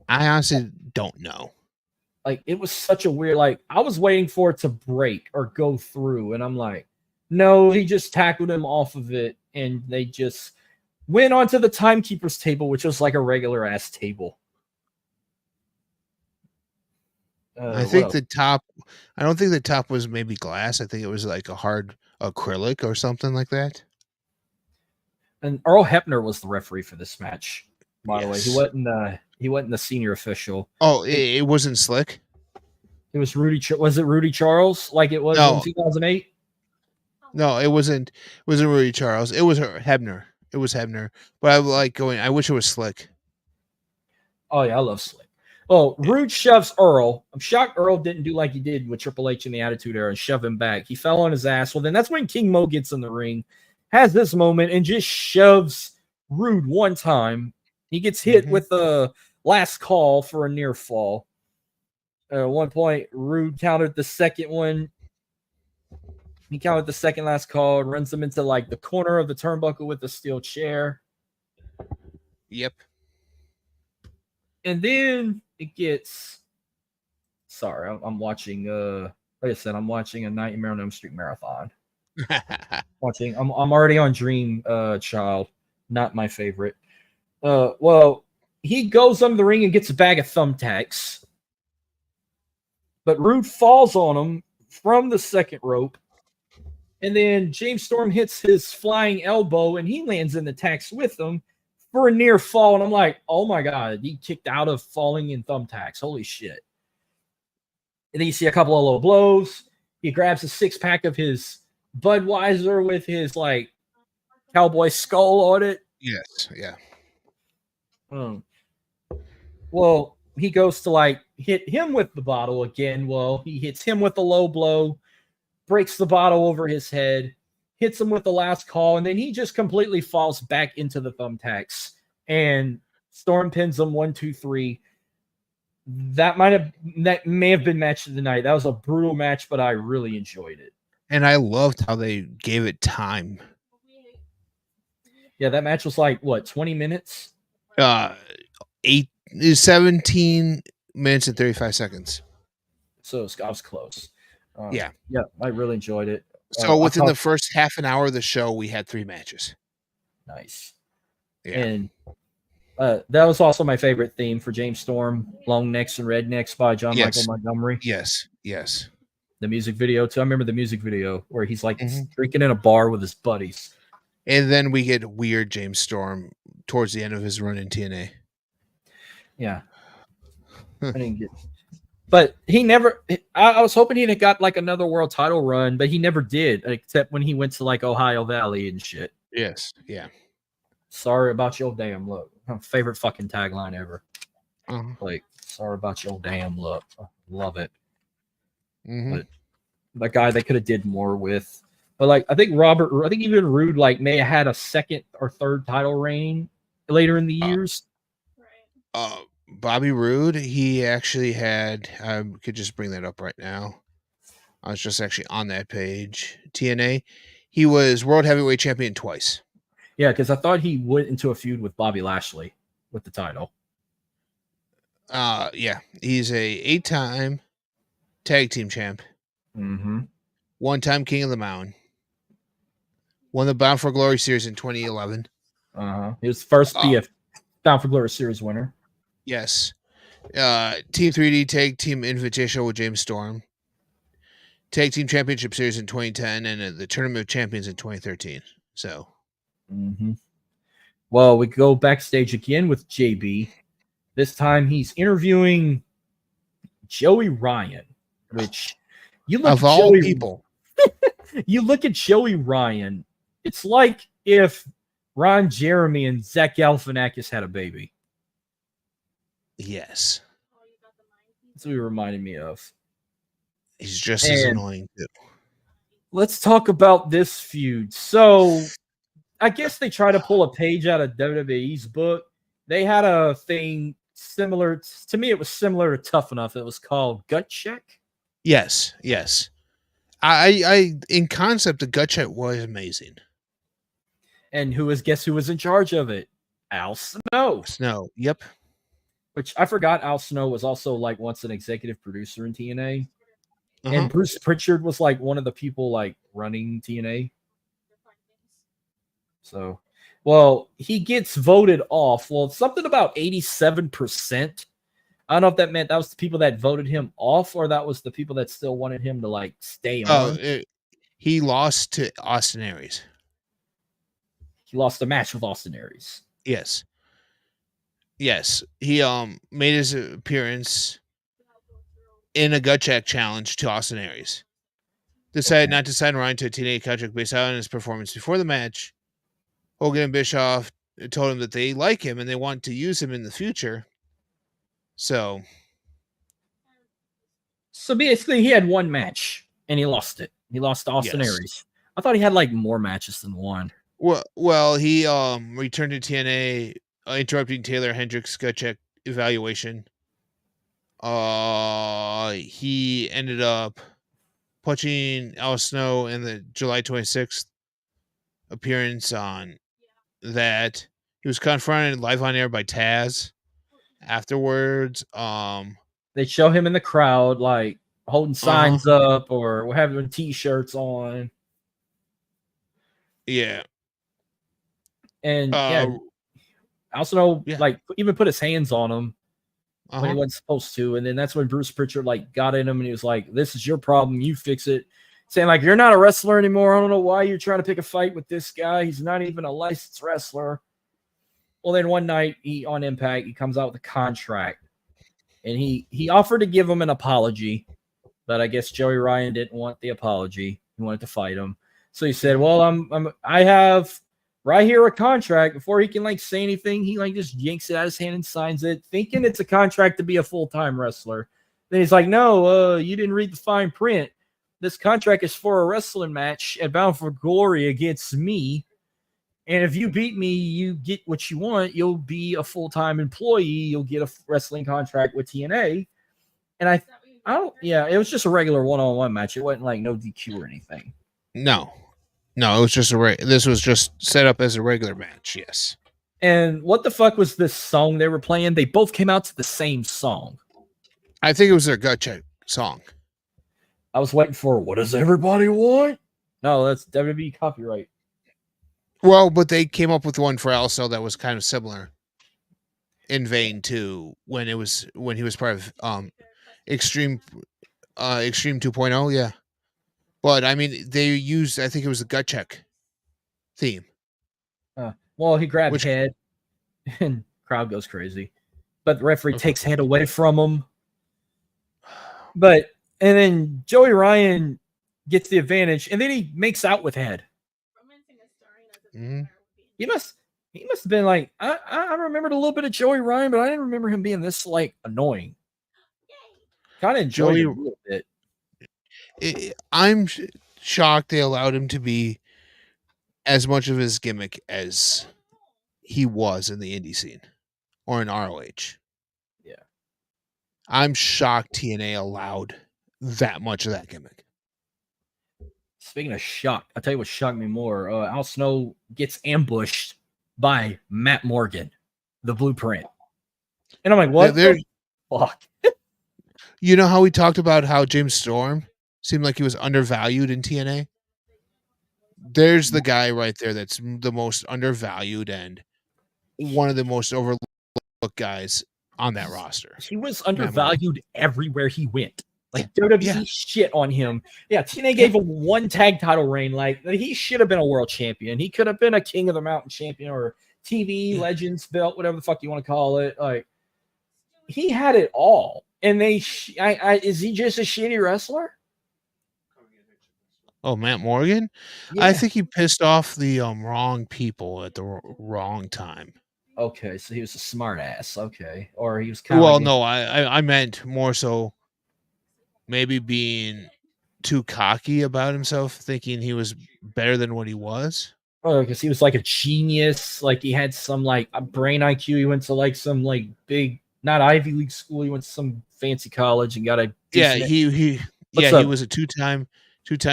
I honestly don't know.
Like, it was such a weird, like, I was waiting for it to break or go through, and I'm like, no, he just tackled him off of it, and they just went onto the timekeeper's table, which was like a regular ass table.
I think the top. I don't think the top was maybe glass. I think it was like a hard acrylic or something like that.
And Earl Hebner was the referee for this match. By the way, he wasn't the senior official.
Oh, it wasn't Slick.
It was Rudy. Was it Rudy Charles? Like it was in 2008?
No, it wasn't. It wasn't Rudy Charles. It was Hebner. It was Hebner. But I like going. I wish it was Slick.
Oh yeah, I love Slick. Oh, Rude shoves Earl. I'm shocked Earl didn't do like he did with Triple H in the Attitude Era and shove him back. He fell on his ass. Well, then that's when King Mo gets in the ring, has this moment, and just shoves Rude one time. He gets hit with a last call for a near fall. At one point, Rude countered the second one. He countered the second last call and runs him into like the corner of the turnbuckle with a steel chair.
Yep.
And then it gets. Sorry, I'm watching. Like I said, I'm watching a Nightmare on Elm Street marathon. I'm already on Dream Child. Not my favorite. Well, he goes under the ring and gets a bag of thumbtacks, but Rude falls on him from the second rope, and then James Storm hits his flying elbow, and he lands in the tacks with him for a near fall. And I'm like, oh my god, he kicked out of falling in thumbtacks. Holy shit! And then you see a couple of low blows. He grabs a 6-pack of his Budweiser with his like cowboy skull on it.
Yes, yeah.
Well, he goes to like hit him with the bottle again. Well, he hits him with a low blow, breaks the bottle over his head, hits him with the last call, and then he just completely falls back into the thumbtacks. And Storm pins him 1, 2, 3. That may have been match of the night. That was a brutal match, but I really enjoyed it.
And I loved how they gave it time.
Yeah, that match was like what, 20 minutes?
17 minutes and 35 seconds.
So I was close.
Yeah,
I really enjoyed it.
So within the first half an hour of the show, we had 3 matches.
Nice.
Yeah.
And that was also my favorite theme for James Storm, Long Necks and Rednecks by John Michael Montgomery.
Yes.
The music video too. I remember the music video where he's like drinking in a bar with his buddies.
And then we get weird James Storm towards the end of his run in TNA.
Yeah. I didn't get, but he never, I was hoping he'd got like another world title run, but he never did, except when he went to like Ohio Valley and shit.
Yes. Yeah.
Sorry about your damn look. My favorite fucking tagline ever. Like, sorry about your damn look. I love it. But the guy they could have did more with. But like, I think even Rude like may have had a second or third title reign later in the years.
Bobby Roode, he actually had. I could just bring that up right now. I was just actually on that page. TNA, he was world heavyweight champion twice.
Yeah, because I thought he went into a feud with Bobby Lashley with the title.
Yeah, he's a 8-time tag team champ. 1-time King of the Mountain. Won the Bound for Glory series in 2011.
He was first BF Bound for Glory series winner.
Yes. Team 3D Tag Team Invitational with James Storm. Tag Team Championship Series in 2010 and the Tournament of Champions in 2013. So.
Well, we go backstage again with JB. This time he's interviewing Joey Ryan, which you look
of all people.
You look at Joey Ryan, it's like if Ron Jeremy and Zach Galifianakis had a baby.
Yes.
That's what he reminded me of.
He's just as annoying too.
Let's talk about this feud. So I guess they try to pull a page out of WWE's book. They had a thing similar to me. It was similar to Tough Enough. It was called Gut Check.
Yes. I in concept, the Gut Check was amazing.
And guess who was in charge of it? Al Snow.
Yep.
Which I forgot Al Snow was also like once an executive producer in TNA. And Bruce Pritchard was like one of the people like running TNA. So, well, he gets voted off. Well, something about 87%. I don't know if that meant that was the people that voted him off or that was the people that still wanted him to like stay on.
He lost to Austin Aries.
He lost a match with Austin Aries.
Yes. He made his appearance in a Gut Check challenge to Austin Aries. Decided not to sign Ryan to a TNA contract based on his performance before the match. Hogan and Bischoff told him that they like him and they want to use him in the future. So
basically he had one match and he lost it. He lost to Austin Aries. I thought he had like more matches than one.
Well, he returned to TNA, interrupting Taylor Hendricks' Gut Check evaluation. He ended up punching Al Snow in the July 26th appearance on that. He was confronted live on air by Taz afterwards.
They show him in the crowd like holding signs up or having t-shirts on.
Yeah.
And
Uh,
I also know,
yeah.
like, even put his hands on him when he
Uh-huh.
wasn't supposed to. And then that's when Bruce Pritchard, like, got in him and he was like, this is your problem. You fix it. Saying, like, you're not a wrestler anymore. I don't know why you're trying to pick a fight with this guy. He's not even a licensed wrestler. Well, then one night, on Impact, he comes out with a contract. And he offered to give him an apology. But I guess Joey Ryan didn't want the apology. He wanted to fight him. So he said, well, I have right here a contract. Before he can, like, say anything, he, like, just yanks it out of his hand and signs it, thinking it's a contract to be a full-time wrestler. Then he's like, no, you didn't read the fine print. This contract is for a wrestling match at Bound for Glory against me. And if you beat me, you get what you want. You'll be a full-time employee. You'll get a wrestling contract with TNA. And I don't, yeah, it was just a regular one-on-one match. It wasn't like no DQ or anything.
No, it was just this was just set up as a regular match. Yes.
And what the fuck was this song they were playing? They both came out to the same song.
I think it was their gut check song.
I was waiting for, what does everybody want? No, that's WWE copyright.
Well, but they came up with one for also that was kind of similar in vein to when he was part of Extreme 2.0, yeah. But I mean, they used, I think it was the gut check theme.
Well, he grabbed head and crowd goes crazy. But the referee takes head away from him. And then Joey Ryan gets the advantage, and then he makes out with head.
Mm-hmm.
He must have been like, I remembered a little bit of Joey Ryan, but I didn't remember him being this, like, annoying. Kind of enjoyed it a little bit.
I'm shocked they allowed him to be as much of his gimmick as he was in the indie scene or in ROH.
Yeah.
I'm shocked TNA allowed that much of that gimmick.
Speaking of shock, I'll tell you what shocked me more. Al Snow gets ambushed by Matt Morgan, the Blueprint. And I'm like, what the fuck?
You know how we talked about how James Storm seemed like he was undervalued in TNA? There's the guy right there that's the most undervalued and one of the most overlooked guys on that roster.
He was undervalued everywhere he went. Like, WWE shit on him. Yeah, TNA gave him one tag title reign. Like, he should have been a world champion. He could have been a King of the Mountain champion or TV Legends belt, whatever the fuck you want to call it. Like, he had it all. And is he just a shitty wrestler?
Oh, Matt Morgan? Yeah. I think he pissed off the wrong people at the wrong time.
Okay, so he was a smart ass. Okay. Or he was kind
of... Well, no, I meant more so maybe being too cocky about himself, thinking he was better than what he was.
Oh, because he was like a genius. Like, he had some, like, a brain IQ. He went to, like, some, like, big, not Ivy League school. He went to some fancy college and got a...
he was a two-time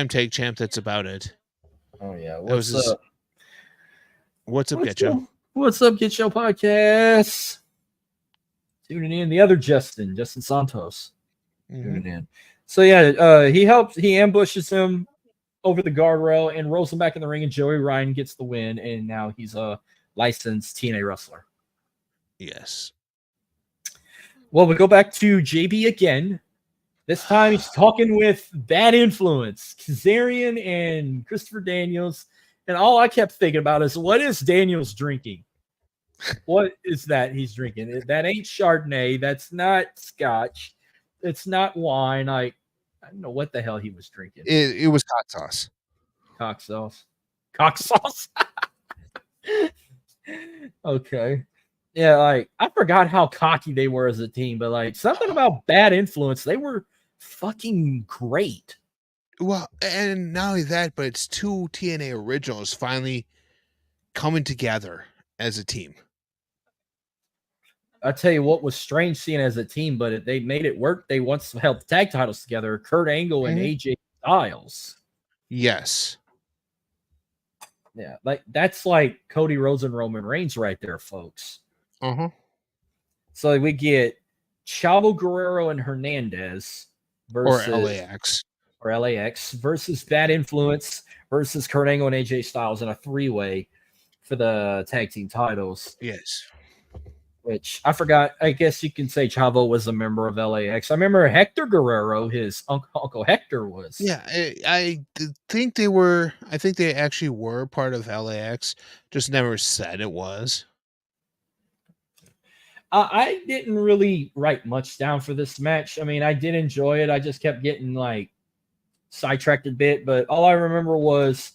tag champ. That's about it.
Oh, yeah. What's up?
What's up, Get Show?
What's up, Get Show Podcast? Tuning in. The other Justin Santos. Tuning in. So, yeah, he ambushes him over the guardrail and rolls him back in the ring, and Joey Ryan gets the win, and now he's a licensed TNA wrestler.
Yes.
Well, we go back to JB again. This time he's talking with Bad Influence, Kazarian and Christopher Daniels. And all I kept thinking about is, what is Daniels drinking? What is that he's drinking? That ain't Chardonnay. That's not Scotch. It's not wine. I don't know what the hell he was drinking.
It was hot sauce.
Cock sauce. Okay. Yeah, like, I forgot how cocky they were as a team, but, like, something about Bad Influence, they were fucking great.
Well, and not only that, but it's two TNA originals finally coming together as a team.
I tell you what was strange seeing as a team, but they made it work. They once held the tag titles together, Kurt Angle and AJ Styles.
Yes.
Yeah, like, that's like Cody Rhodes and Roman Reigns right there, folks.
Uh-huh.
So we get Chavo Guerrero and Hernandez versus LAX versus Bad Influence versus Kurt Angle and AJ Styles in a three-way for the tag team titles.
Yes.
Which I forgot. I guess you can say Chavo was a member of LAX. I remember Hector Guerrero, his Uncle Hector was.
Yeah, think they were. I think they actually were part of LAX. Just never said it was.
I didn't really write much down for this match. I mean, I did enjoy it. I just kept getting like sidetracked a bit, but all I remember was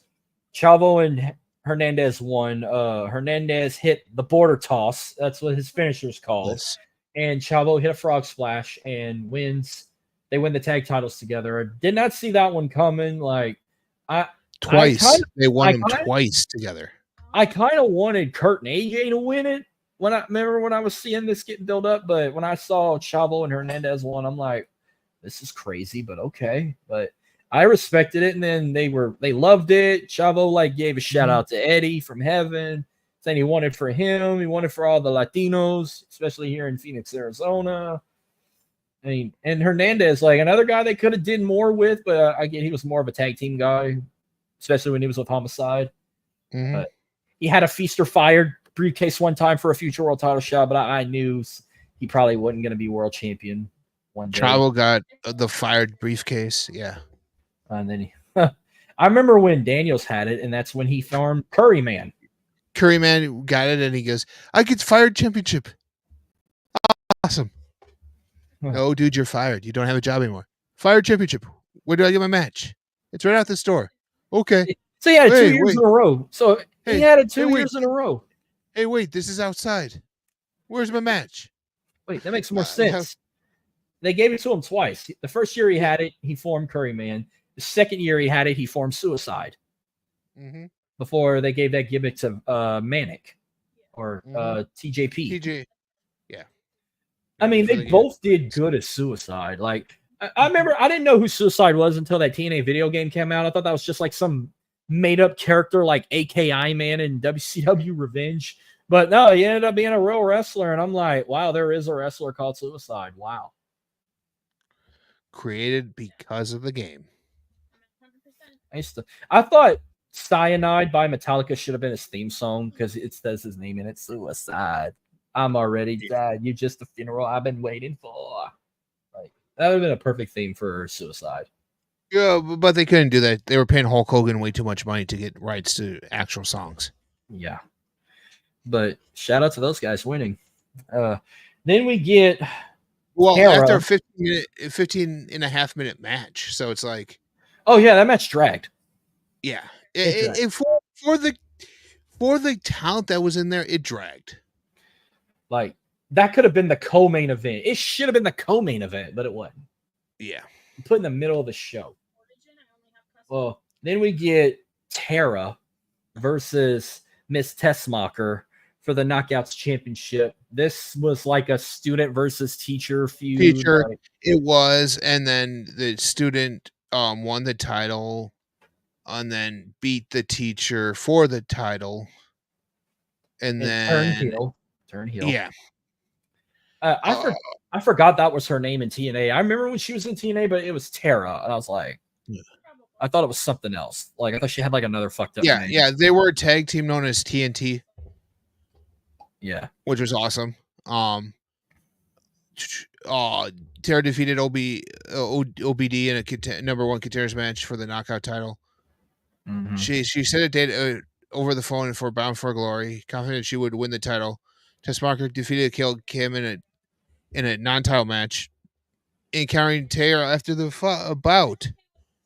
Chavo and Hernandez won. Hernandez hit the border toss. That's what his finisher's called.
Yes.
And Chavo hit a frog splash and wins. They win the tag titles together. I did not see that one coming. Like
Twice. They won them twice together.
I kind of wanted Kurt and AJ to win it when I was seeing this getting built up, but when I saw Chavo and Hernandez won, I'm like, this is crazy, but okay. But I respected it, and then they loved it. Chavo like gave a shout out to Eddie from heaven, saying he wanted for him, he wanted for all the Latinos, especially here in Phoenix, Arizona. I mean, and Hernandez, like another guy they could have did more with, but I get he was more of a tag team guy, especially when he was with Homicide. But he had a feast or fired briefcase one time for a future world title shot, but I knew he probably wasn't going to be world champion one day.
Chavo got the fired briefcase, yeah.
And then I remember when Daniels had it, and that's when he formed Curryman.
Curryman got it, and he goes, "I get fired championship." Awesome. No, dude, you're fired. You don't have a job anymore. Fired championship. Where do I get my match? It's right out this door. Okay.
So he had it 2 years in a row. So he had it 2 years in a row.
Hey, wait, this is outside. Where's my match?
Wait, that makes more sense. They gave it to him twice. The first year he had it, he formed Curryman. The second year he had it, he formed Suicide. Before they gave that gimmick to Manic or TJP.
TJ, yeah.
I mean, they both did good as Suicide. Like, I remember I didn't know who Suicide was until that TNA video game came out. I thought that was just like some made-up character like AKI Man in WCW Revenge. But no, he ended up being a real wrestler, and I'm like, wow, there is a wrestler called Suicide. Wow.
Created because of the game.
I thought Cyanide by Metallica should have been his theme song because it says his name in it, Suicide. I'm already dead. You're just the funeral I've been waiting for. Like, that would have been a perfect theme for Suicide.
Yeah, but they couldn't do that. They were paying Hulk Hogan way too much money to get rights to actual songs.
Yeah. But shout out to those guys winning. Then we get
after a 15 and a half minute match. So it's like,
oh yeah, that match dragged.
Yeah. For the talent that was in there, it dragged.
Like, that could have been the co-main event. It should have been the co-main event, but it wasn't.
Yeah.
Put in the middle of the show. Well, then we get Tara versus Miss Tessmacher for the Knockouts Championship. This was like a student versus teacher feud.
It was, and then the student won the title and then beat the teacher for the title. And then
turn heel.
Yeah.
I forgot that was her name in TNA. I remember when she was in TNA, but it was Tara, and I was like, I thought it was something else. Like, I thought she had like another fucked up name.
Yeah, they were a tag team known as TNT.
Yeah,
which was awesome. Tara defeated OBD in a #1 contenders match for the knockout title. She said it did over the phone for Bound for Glory, confident she would win the title. Tessmacher defeated Kill Kim in a non-title match, encountering Tara after the bout.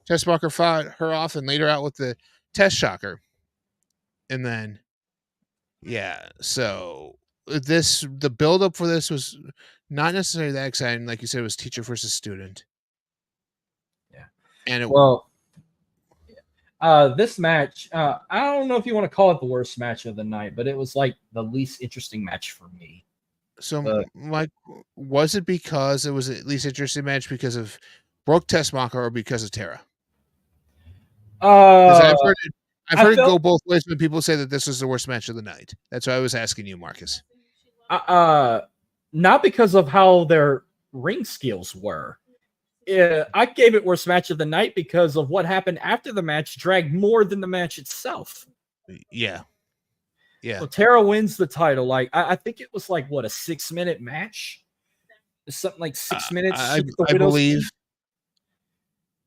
Tessmacher fought her off and laid her out with the Test Shocker. And then, so the build-up for this was not necessarily that exciting. Like you said, it was teacher versus student.
Yeah.
And
this match, I don't know if you want to call it the worst match of the night, but it was like the least interesting match for me.
So, Mike, was it because it was the least interesting match because of Brooke Tessmacher or because of Tara? I've heard it go both ways when people say that this was the worst match of the night. That's why I was asking you, Marcus.
Not because of how their ring skills were. I gave it worst match of the night because of what happened after the match dragged more than the match itself.
Yeah. Yeah.
So Tara wins the title. Like I think it was like what, a 6-minute match? It's something like 6 minutes. She hit the
I
widow's
believe.
peak.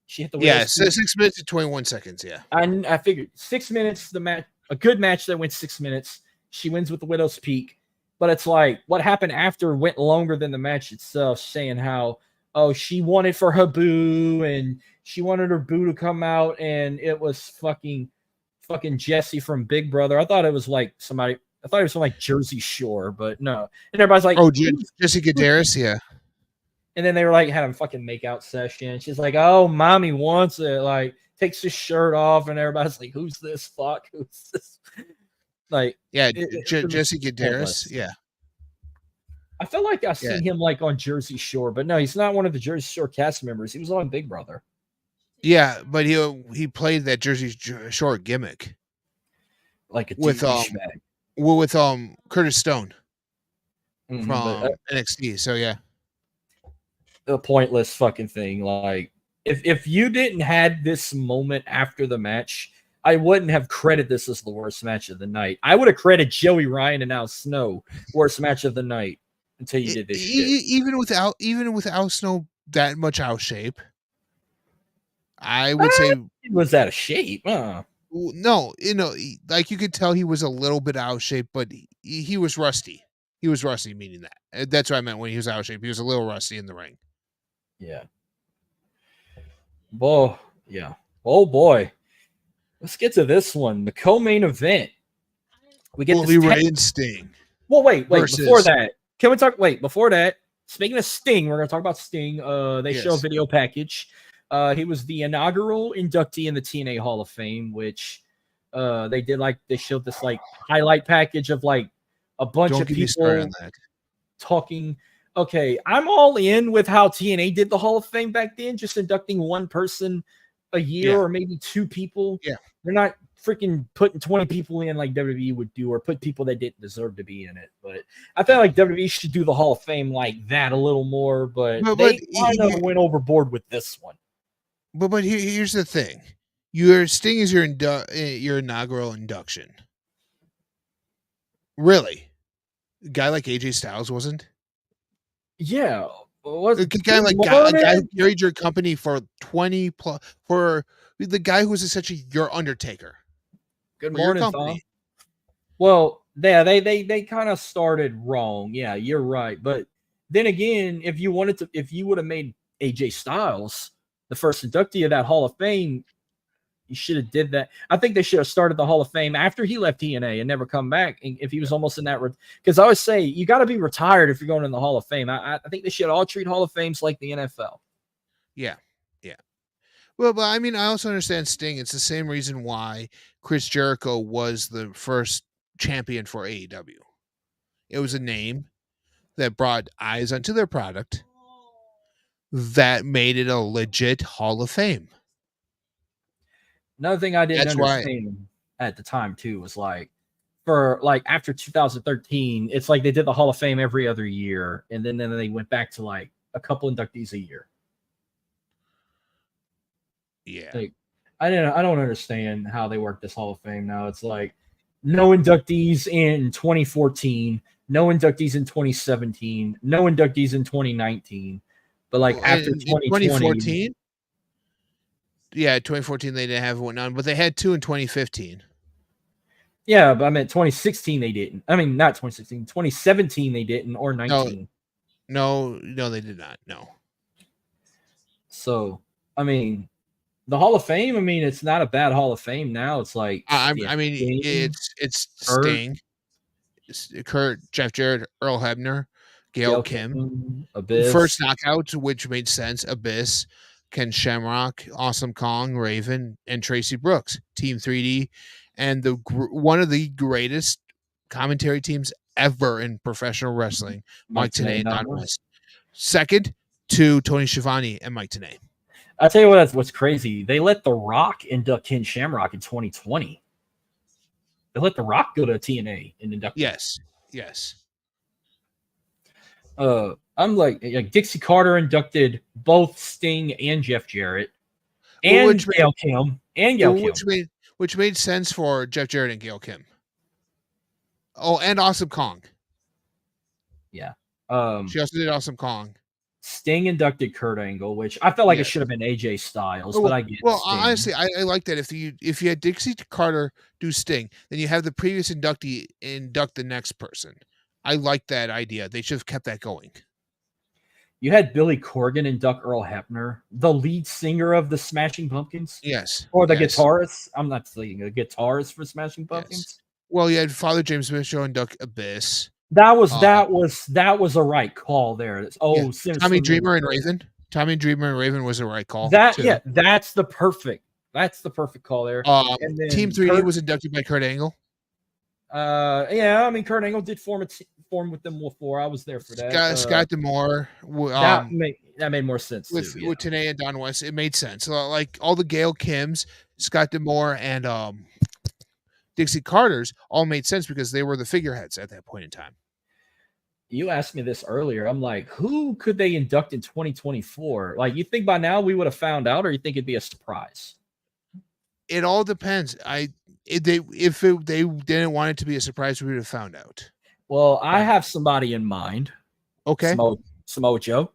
She hit the
Yeah,
widow's peak.
6 minutes and 21 seconds. Yeah.
I figured 6 minutes. The match, a good match that went 6 minutes. She wins with the widow's peak. But it's like what happened after went longer than the match itself, saying how she wanted for her boo and she wanted her boo to come out, and it was fucking Jesse from Big Brother. I thought it was like somebody. I thought it was from like Jersey Shore, but no. And everybody's like,
Jesse Gadaris. Yeah.
and then they were like having a fucking makeout session. She's like, "Oh, mommy wants it." Like takes his shirt off, and everybody's like, "Who's this fuck? Who's this?" Like,
Yeah,
it
Jesse
was
Gadaris.
pointless.
Yeah.
I feel like I've seen him like on Jersey Shore, but no, he's not one of the Jersey Shore cast members. He was on Big Brother.
Yeah, but he played that Jersey Shore gimmick
Like a
with
douchebag.
with Curtis Stone
Mhm,
from
but,
NXT. So yeah.
a pointless fucking thing. Like if you didn't had this moment after the match, I wouldn't have credited this as the worst match of the night. I would have credited Joey Ryan and Al Snow worst match of the night until you did this shit.
Even without Snow that much out of shape, I would say
He was out of shape.
no. Like you could tell he was a little bit out of shape, but he was rusty. He was rusty, meaning that. That's what I meant when he was out of shape. He was a little rusty in the ring.
Yeah. Boy, yeah. Oh boy. Let's get to this one. The co-main event. We get
Bully Ray and Sting.
Well, wait.
versus-
Before that, can we talk? Wait, before that. Speaking of Sting, we're gonna talk about Sting. They show a
Yes.
video package. He was the inaugural inductee in the TNA Hall of Fame, which they showed this like highlight package of like a bunch
Don't
of
get me started
people
on that.
talking. Okay, I'm all in with how TNA did the Hall of Fame back then, just inducting one person a year
Yeah.
or maybe two people.
Yeah.
They're not freaking putting 20 people in like WWE would do, or put people that didn't deserve to be in it. But I feel like WWE should do the Hall of Fame like that a little more, but they kind of went overboard with this one.
But here's the thing: your Sting is your inaugural induction. Really, a guy like AJ Styles wasn't.
Yeah.
A guy like a guy who carried your company for 20 plus, for the guy who was essentially your Undertaker.
Good
for your
morning,
company.
Tom. Well, yeah, they kind of started wrong. Yeah, you're right. But then again, if you would have made AJ Styles the first inductee of that Hall of Fame, you should have did that. I think they should have started the Hall of Fame after he left TNA and never come back. And if he was almost in that, because I always say you got to be retired if you're going in the Hall of Fame. I think they should all treat Hall of Fames like the NFL.
Yeah. Well, but I mean, I also understand Sting. It's the same reason why Chris Jericho was the first champion for AEW. It was a name that brought eyes onto their product that made it a legit Hall of Fame.
Another thing I didn't
That's why-
understand at the time too was like, for like after 2013, it's like they did the Hall of Fame every other year, and then they went back to like a couple inductees a year.
Yeah.
Like, I don't understand how they work this Hall of Fame now. It's like no inductees in 2014, no inductees in 2017, no inductees in 2019, but like
Well,
after
in
2014,
yeah, 2014 they didn't have one on, but they had two in 2015.
yeah, but I meant 2016 they didn't. I mean, not 2016, 2017 they didn't, or 19.
No, they did not. No.
So, I mean, the Hall of Fame, I mean, it's not a bad Hall of Fame now. It's like,
I mean,
Sting,
it's
Kurt.
Sting, Kurt, Jeff Jarrett, Earl Hebner, Gail Kim.
Abyss.
First knockout, which made sense. Abyss, Ken Shamrock, Awesome Kong, Raven, and Tracy Brooks. Team 3D, and one of the greatest commentary teams ever in professional wrestling, Mike Tenay and Don West. Second to Tony Schiavone and Mike Tenay.
I'll tell you what's crazy. They let The Rock induct Ken Shamrock in 2020. They let The Rock go to TNA and induct.
Yes.
I'm like Dixie Carter inducted both Sting and Jeff Jarrett, and Gail Kim,
which made sense for Jeff Jarrett and Gail Kim. Oh, and Awesome Kong.
Yeah.
She also did Awesome Kong.
Sting inducted Kurt Angle, which I felt like it
Yes.
should have been AJ Styles,
Oh,
but I get Sting.
honestly, I like that. If you had Dixie Carter do Sting, then you have the previous inductee induct the next person. I like that idea. They should have kept that going.
You had Billy Corgan induct Earl Hebner, the lead singer of the Smashing Pumpkins,
Yes.
or the
yes,
guitarist. I'm not saying a guitarist for Smashing
Yes.
Pumpkins.
Well, you had Father James Mitchell induct Abyss.
That was
Um,
that was a right call there.
Yeah.
Sinister
Tommy
Moon.
Dreamer and Raven. Tommy Dreamer and Raven was the right call.
That
too.
yeah, that's the perfect call there. And then
Team 3D was inducted by Kurt Angle.
Yeah, I mean Kurt Angle did form with them before. I was there for that.
Scott D'Amore.
That made more sense
with
too.
with Tenay and Don West, it made sense. So, like all the Gail Kims, Scott D'Amore, and Dixie Carters all made sense because they were the figureheads at that point in time.
You asked me this earlier. I'm like, who could they induct in 2024? Like, you think by now we would have found out, or you think it'd be a surprise?
It all depends. If they didn't want it to be a surprise, we would have found out.
Well, I have somebody in mind.
Okay.
Samoa Joe.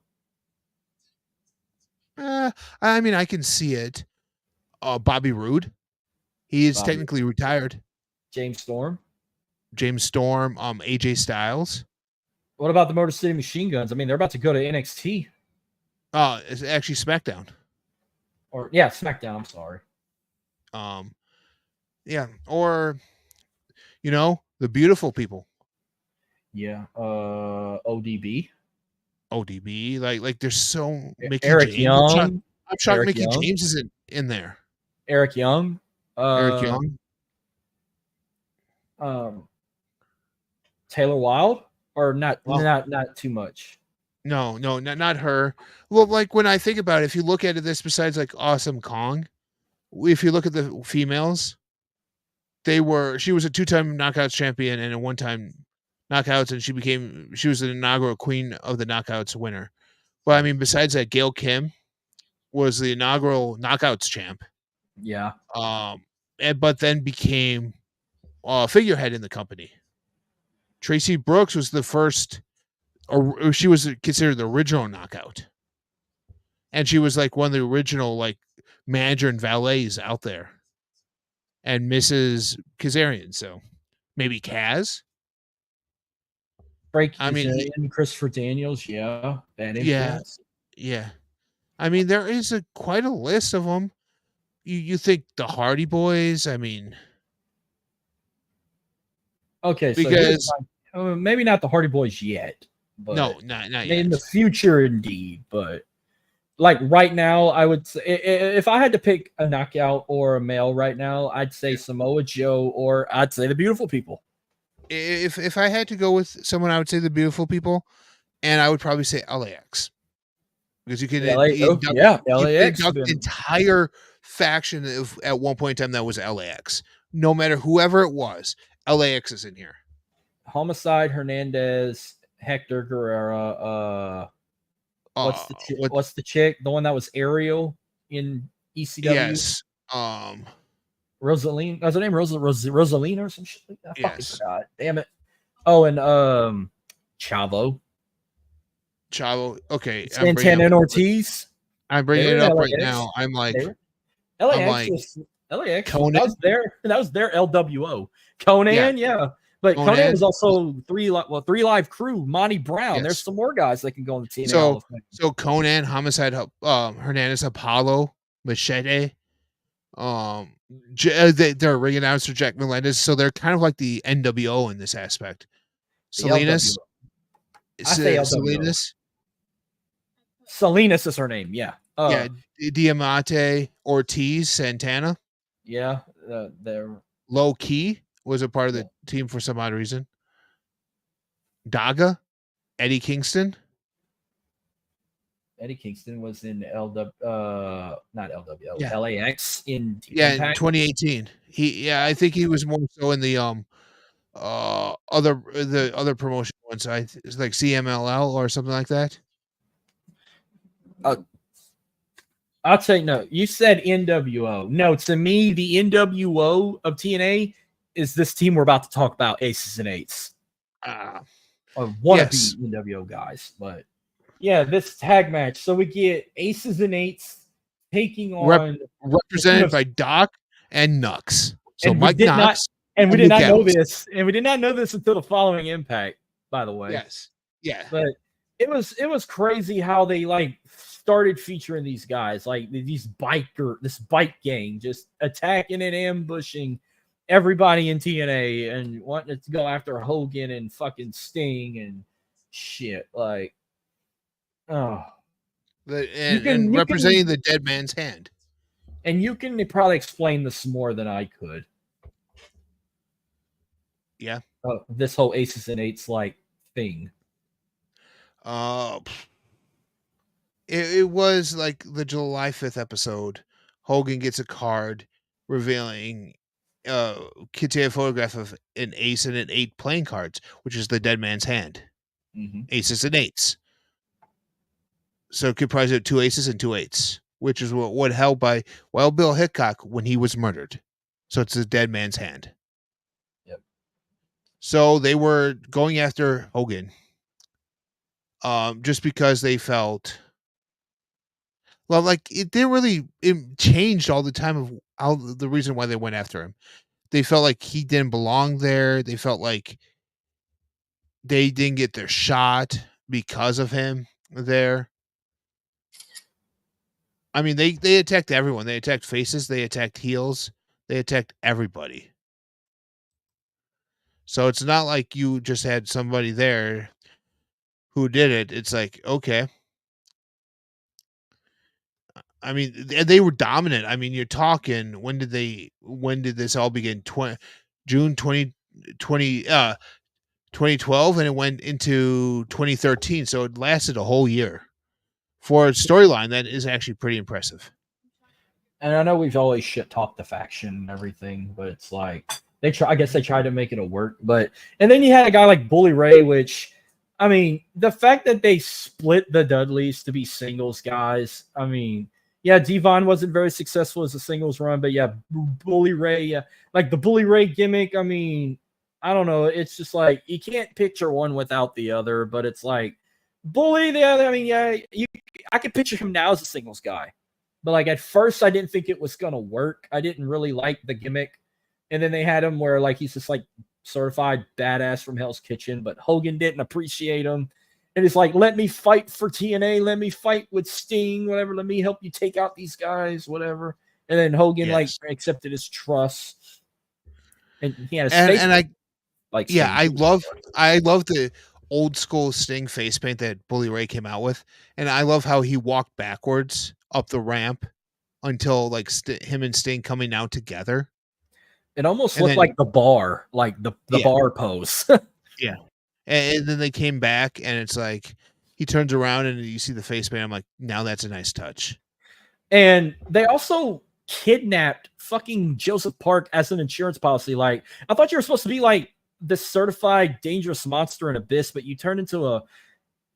I mean, I can see it. Bobby Roode. He is technically retired.
James Storm.
AJ Styles.
What about the Motor City Machine Guns? I mean, they're about to go to NXT.
It's actually SmackDown.
SmackDown. I'm sorry.
Yeah, or the beautiful people.
Yeah. ODB.
Like there's so Mickey
Eric
James.
Young.
I'm shocked Mickey James isn't in there.
Eric Young.
Eric Young.
Taylor Wilde, or not too much.
No, not her. Well, like when I think about it, if you look at this, besides like Awesome Kong, if you look at the females, she was a 2-time Knockouts champion and a 1-time Knockouts, and she was the inaugural Queen of the Knockouts winner. But I mean, besides that, Gail Kim was the inaugural Knockouts champ.
Yeah.
But then became figurehead in the company. Tracy Brooks was the first, or she was considered the original Knockout, and she was like one of the original like manager and valets out there. And Mrs. Kazarian, so maybe Kaz.
Frankie Kazarian, Christopher Daniels, yeah, bad influence.
Yeah. I mean, there is quite a list of them. You think the Hardy Boys? I mean,
okay,
because
maybe not the Hardy Boys yet. But
no, not yet.
In the future, indeed. But like right now, I would say if I had to pick a knockout or a male right now, I'd say Samoa Joe, or I'd say the Beautiful People.
If I had to go with someone, I would say the Beautiful People, and I would probably say LAX. Because you can induct the entire faction at one point in time that was LAX. No matter whoever it was, LAX is in here.
Homicide, Hernandez, Hector Guerrera. What's the chick? The one that was Ariel in ECW?
Yes.
Rosaline. Was her name Rosaline or some shit like that? I fucking forgot. Damn it. Oh, and Chavo.
Okay.
Santana and Ortiz.
I'm bringing it up right now. I'm like,
LAX. Conan. That was their LWO. Conan, yeah. But Conan was also Three Live Crew, Monty Brown. Yes. There's some more guys that can go in the TNA.
So Conan, Homicide, Hernandez, Apollo, Machete. They're ring announcer Jack Melendez, so they're kind of like the NWO in this aspect. Salinas.
Salinas is her name. Yeah.
Diamante, Ortiz, Santana.
Yeah, they're
Low Key was a part of the team for some odd reason. Daga, Eddie Kingston.
Eddie Kingston was in LAX in
in 2018. I think he was more so in the other promotion ones. It's like CMLL or something like that.
I'll say no. You said NWO. No, to me, the NWO of TNA is this team we're about to talk about, Aces and Eights,
Ah,
of wannabe
yes.
NWO guys. But yeah, this tag match. So we get Aces and Eights taking on
Represented by Doc and Nux. So
and we
Mike
did not
Knox
and we
and
did
Luke
not know
Gallows.
this, and we did not know this until the following Impact, by the way.
Yes. Yeah.
But it was crazy how they like started featuring these guys, like this bike gang just attacking and ambushing everybody in TNA and wanting to go after Hogan and fucking Sting and shit. Like, oh,
And representing the dead man's hand.
and you can probably explain this more than I could.
Yeah.
This whole Aces and Eights like thing.
It was like the July 5th episode. Hogan gets a card revealing Kitty a photograph of an ace and an 8 playing cards, which is the dead man's hand.
Mm-hmm.
Aces and 8s. So comprised of 2 aces and 2 8s, which is what held by Wild Bill Hickok when he was murdered. So it's the dead man's hand.
Yep.
So they were going after Hogan. Just because they felt, well, like it changed all the time of how the reason why they went after him. They felt like he didn't belong there. They felt like they didn't get their shot because of him there. I mean, they attacked everyone. They attacked faces. They attacked heels. They attacked everybody. So it's not like you just had somebody there who did it. It's like, okay. I mean, they were dominant. I mean, you're talking, when did this all begin? June 2012, and it went into 2013. So it lasted a whole year. For a storyline, that is actually pretty impressive.
And I know we've always shit talked the faction and everything, but it's like I guess they tried to make it work. But and then you had a guy like Bully Ray, which, I mean, the fact that they split the Dudleys to be singles guys, I mean, yeah, Devon wasn't very successful as a singles run, but yeah, Bully Ray, yeah, like the Bully Ray gimmick, I mean, I don't know. It's just like you can't picture one without the other, but it's like Bully, the other, I mean, yeah, I could picture him now as a singles guy. But like at first, I didn't think it was gonna work. I didn't really like the gimmick, and then they had him where like he's just like certified badass from Hell's Kitchen, but Hogan didn't appreciate him, and it's like, let me fight for TNA, let me fight with Sting, whatever. Let me help you take out these guys, whatever. And then Hogan like accepted his trust, and he had a face
and I
like
yeah,
Sting.
I love the old school Sting face paint that Bully Ray came out with, and I love how he walked backwards up the ramp until like him and Sting coming out together.
It almost looked like the bar, like the bar pose.
Yeah. And then they came back, and it's like he turns around and you see the face paint. I'm like, now that's a nice touch.
And they also kidnapped fucking Joseph Park as an insurance policy. Like, I thought you were supposed to be like the certified dangerous monster in Abyss, but you turned into a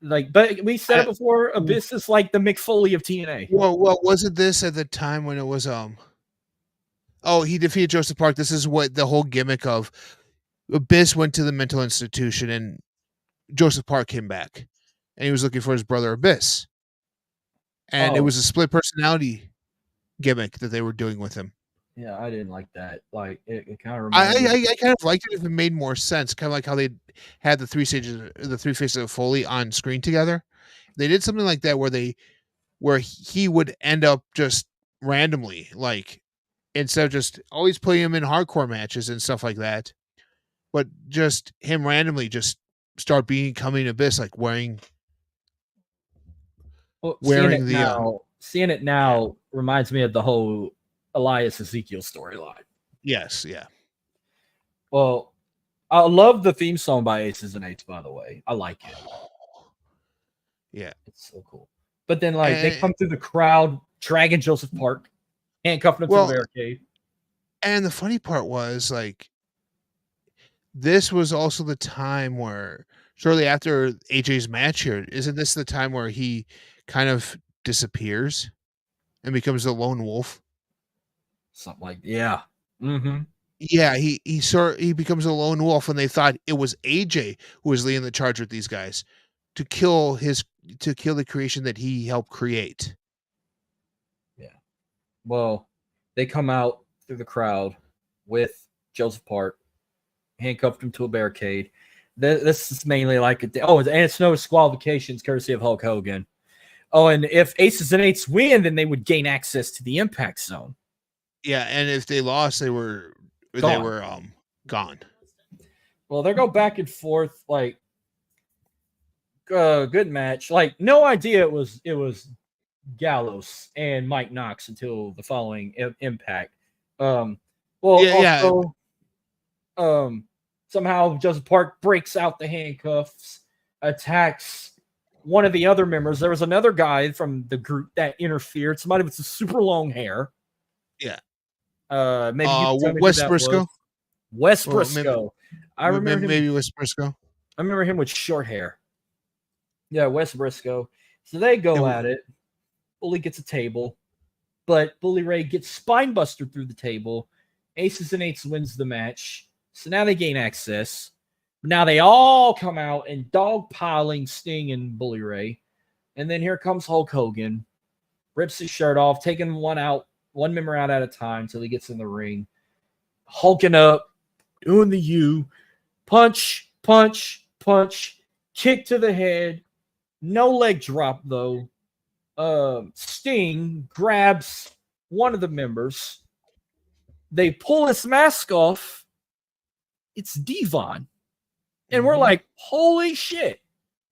but we said it before, Abyss is like the Mick Foley of TNA.
Well, wasn't this at the time when it was he defeated Joseph Park? This is what the whole gimmick of Abyss went to the mental institution, and Joseph Park came back, and he was looking for his brother Abyss, and it was a split personality gimmick that they were doing with him.
Yeah, I didn't like that. Like, it kind of reminded
me. I kind of liked it if it made more sense. Kind of like how they had the three faces of Foley on screen together. They did something like that where he would end up just randomly, like, instead of just always putting him in hardcore matches and stuff like that, but just him randomly just start becoming Abyss, like wearing
seeing it now reminds me of the whole Elias Ezekiel storyline.
Yes, yeah.
Well, I love the theme song by Aces and Eights, by the way. I like it.
Yeah.
It's so cool. But then like they come through the crowd, dragging Joseph Park, handcuffing him to the barricade.
And the funny part was, like, this was also the time where shortly after AJ's match here, isn't this the time where he kind of disappears and becomes a lone wolf?
Something like, yeah. Mm-hmm.
Yeah, he becomes a lone wolf, and they thought it was AJ who was leading the charge with these guys to kill the creation that he helped create.
Yeah. Well, they come out through the crowd with Joseph Park, handcuffed him to a barricade. This is mainly like and it's no disqualifications courtesy of Hulk Hogan. Oh, and if Aces and Eights win, then they would gain access to the Impact Zone.
Yeah, and if they lost, they were gone.
Well, they go back and forth like good match. Like no idea it was Gallows and Mike Knox until the following Impact. Well, also, somehow Joseph Park breaks out the handcuffs, attacks one of the other members. There was another guy from the group that interfered. Somebody with some super long hair.
Yeah.
Maybe you can tell me
Wes
who that
Briscoe.
was. Wes
Well,
Briscoe. I remember him.
Maybe Wes Briscoe.
I remember him with short hair. Yeah, Wes Briscoe. So they go at it. Bully gets a table, but Bully Ray gets spine bustered through the table. Aces and Eights wins the match. So now they gain access. Now they all come out and dogpiling Sting and Bully Ray. And then here comes Hulk Hogan. Rips his shirt off, taking one member out at a time till he gets in the ring. Hulking up, doing the U. Punch, punch, punch. Kick to the head. No leg drop, though. Sting grabs one of the members. They pull his mask off. It's Devon. And we're like, holy shit.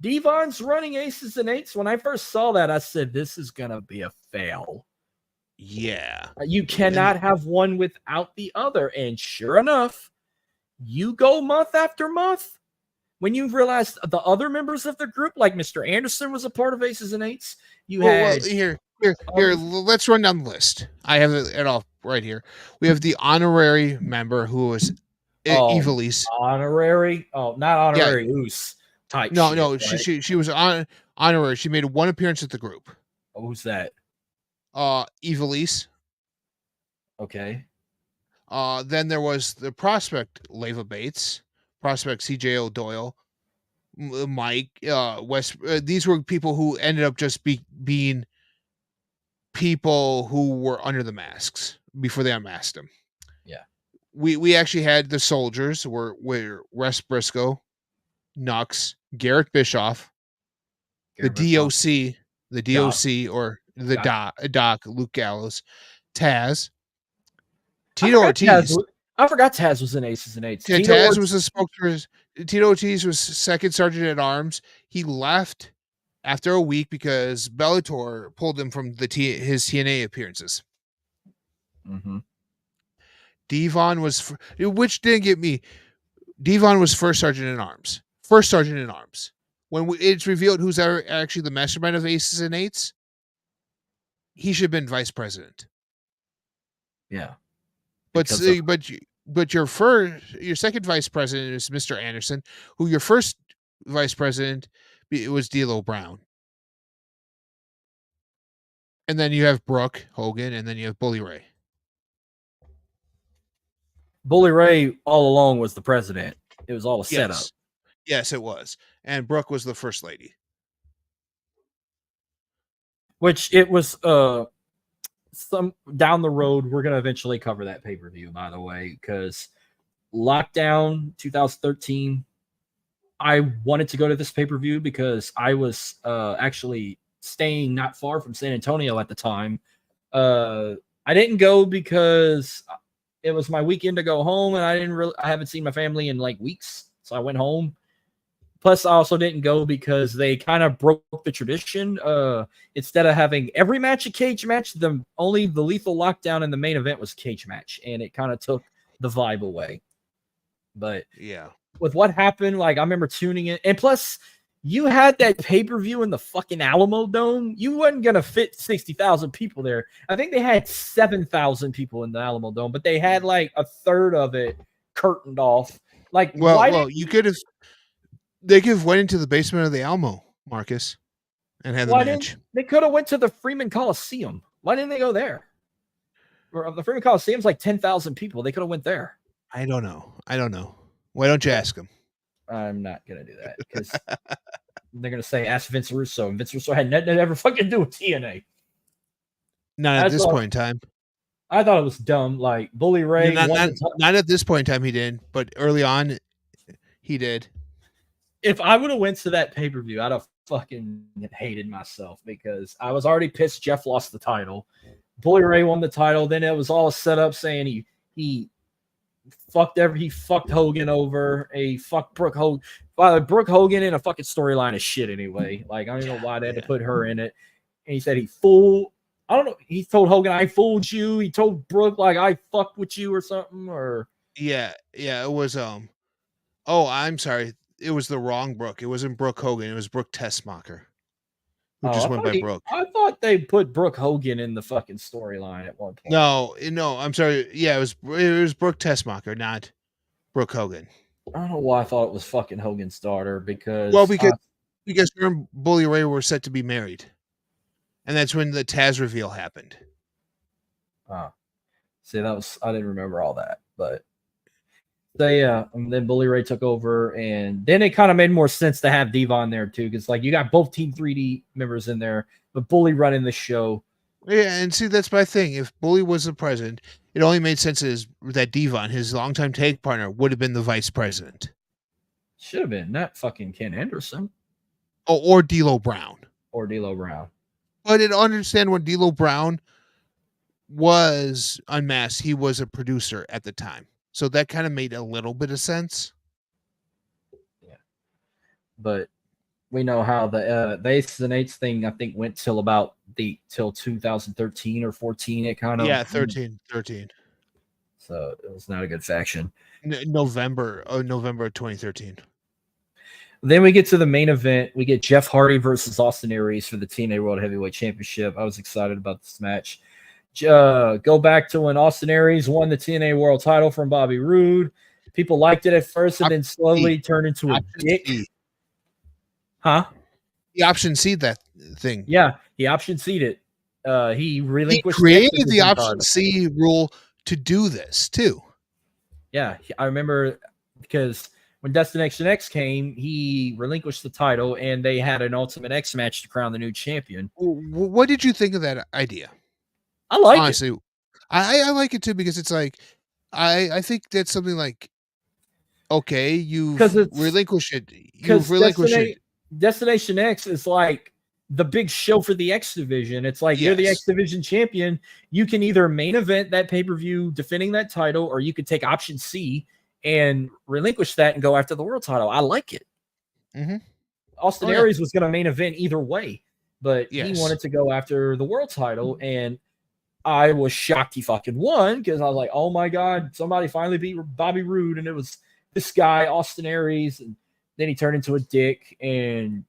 Devon's running Aces and Eights. When I first saw that, I said, this is going to be a fail.
Yeah.
You cannot have one without the other. And sure enough, you go month after month. When you realize the other members of the group, like Mr. Anderson was a part of Aces and Eights,
here. Let's run down the list. I have it all right here. We have the honorary member who was Evilise.
Honorary? Oh, not honorary. Oos type.
No. She was honorary. She made one appearance at the group.
Oh, who's that?
Evilise.
Okay.
Then there was the prospect Leva Bates, prospect CJ O'Doyle, Mike, West. These were people who ended up just being people who were under the masks before they unmasked them.
Yeah.
We actually had the soldiers were Wes Briscoe, Nux, Garrett Bischoff, the DOC or the Doc, Luke Gallows, Taz, Tito Ortiz.
I forgot Taz was in Aces and Eights.
Yeah, Taz was a spokesperson. Tito Ortiz was second sergeant at arms. He left after a week because Bellator pulled him from his TNA appearances.
Mm-hmm.
Devon was, which didn't get me. Devon was first sergeant in arms. When it's revealed who's actually the mastermind of Aces and Eights, he should have been vice president.
Yeah.
But your second vice president is Mr. Anderson, who your first vice president was D'Lo Brown. And then you have Brooke Hogan, and then you have Bully Ray.
Bully Ray all along was the president. It was all a setup.
Yes, it was. And Brooke was the first lady.
Which it was some down the road. We're going to eventually cover that pay-per-view, by the way, because Lockdown 2013, I wanted to go to this pay-per-view because I was actually staying not far from San Antonio at the time. I didn't go because it was my weekend to go home, and I haven't seen my family in like weeks, so I went home. Plus, I also didn't go because they kind of broke the tradition. Instead of having every match a cage match, only the Lethal Lockdown in the main event was a cage match, and it kind of took the vibe away. But
yeah,
with what happened, like I remember tuning in, and plus, you had that pay-per-view in the fucking Alamo Dome. You wasn't gonna fit 60,000 people there. I think they had 7,000 people in the Alamo Dome, but they had like a third of it curtained off. Like,
you could have. They could have went into the basement of the Alamo, Marcus, and had the match.
They could have went to the Freeman Coliseum. Why didn't they go there? The Freeman Coliseum's like 10,000 people. They could have went there.
I don't know. I don't know. Why don't you ask him?
I'm not gonna do that because they're gonna say ask Vince Russo, and Vince Russo had nothing to ever fucking do with TNA.
Not at this point in time.
I thought it was dumb. Like Bully Ray
Not,
won
not,
the
not at this point in time. He didn't, but early on, he did.
if I would have went to that pay per view, I'd have fucking hated myself because I was already pissed. Jeff lost the title. Bully Ray won the title. Then it was all set up saying he fucked Hogan over. He fucked Brooke Hogan. By the way, Brooke Hogan in a fucking storyline of shit anyway. Like I don't know why they had to put her in it. And he said he fooled. I don't know. He told Hogan I fooled you. He told Brooke like I fucked with you or something. Or
Yeah. It was Oh, I'm sorry. It was the wrong Brooke. It wasn't Brooke Hogan. It was Brooke Tessmacher, who just went by Brooke.
I thought they put Brooke Hogan in the fucking storyline at one point.
No. I'm sorry. Yeah, it was Brooke Tessmacher, not Brooke Hogan.
I don't know why I thought it was fucking Hogan's daughter because
because her and Bully Ray were set to be married, and that's when the Taz reveal happened.
See, I didn't remember all that, but and then Bully Ray took over, and then it kind of made more sense to have Devon there too, because like you got both Team 3D members in there, but Bully running the show.
Yeah, and see that's my thing. If Bully was the president, it only made sense that Devon, his longtime tag partner, would have been the vice president.
Should have been not fucking Ken Anderson.
Oh, or D'Lo Brown.
But
I didn't understand when D'Lo Brown was unmasked. He was a producer at the time. So that kind of made a little bit of sense.
Yeah. But we know how the Aces and Eights thing, I think, went till 2013 or 14. It kind of
13.
So it was not a good faction.
November 2013.
Then we get to the main event. We get Jeff Hardy versus Austin Aries for the TNA World Heavyweight Championship. I was excited about this match. Go back to when Austin Aries won the TNA World title from Bobby Roode. People liked it at first and then slowly turned into a dick. Huh?
He option seed that thing.
Yeah, he option seed it. He relinquished.
He created the option C rule to do this too.
Yeah, I remember because when Destination X came, he relinquished the title and they had an Ultimate X match to crown the new champion.
What did you think of that idea?
I like
Honestly, it. I like it too because it's like I think that's something like okay, you've relinquished it.
Destination X is like the big show for the X division. It's like you're the X division champion. You can either main event that pay-per-view defending that title, or you could take option C and relinquish that and go after the world title. I like it.
Mm-hmm.
Austin Aries was going to main event either way, but he wanted to go after the world title, and I was shocked he fucking won because I was like, oh my God, somebody finally beat Bobby Roode, and it was this guy, Austin Aries, and then he turned into a dick, and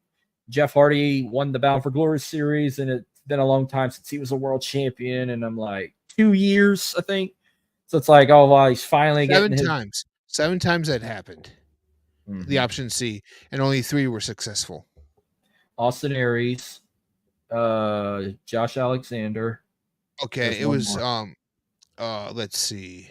Jeff Hardy won the Bound for Glory series, and it's been a long time since he was a world champion, and I'm like, 2 years, I think. So it's like, oh, wow, he's finally getting
7 times that happened. Mm-hmm. The option C, and only 3 were successful.
Austin Aries, Josh Alexander.
Okay, it was let's see.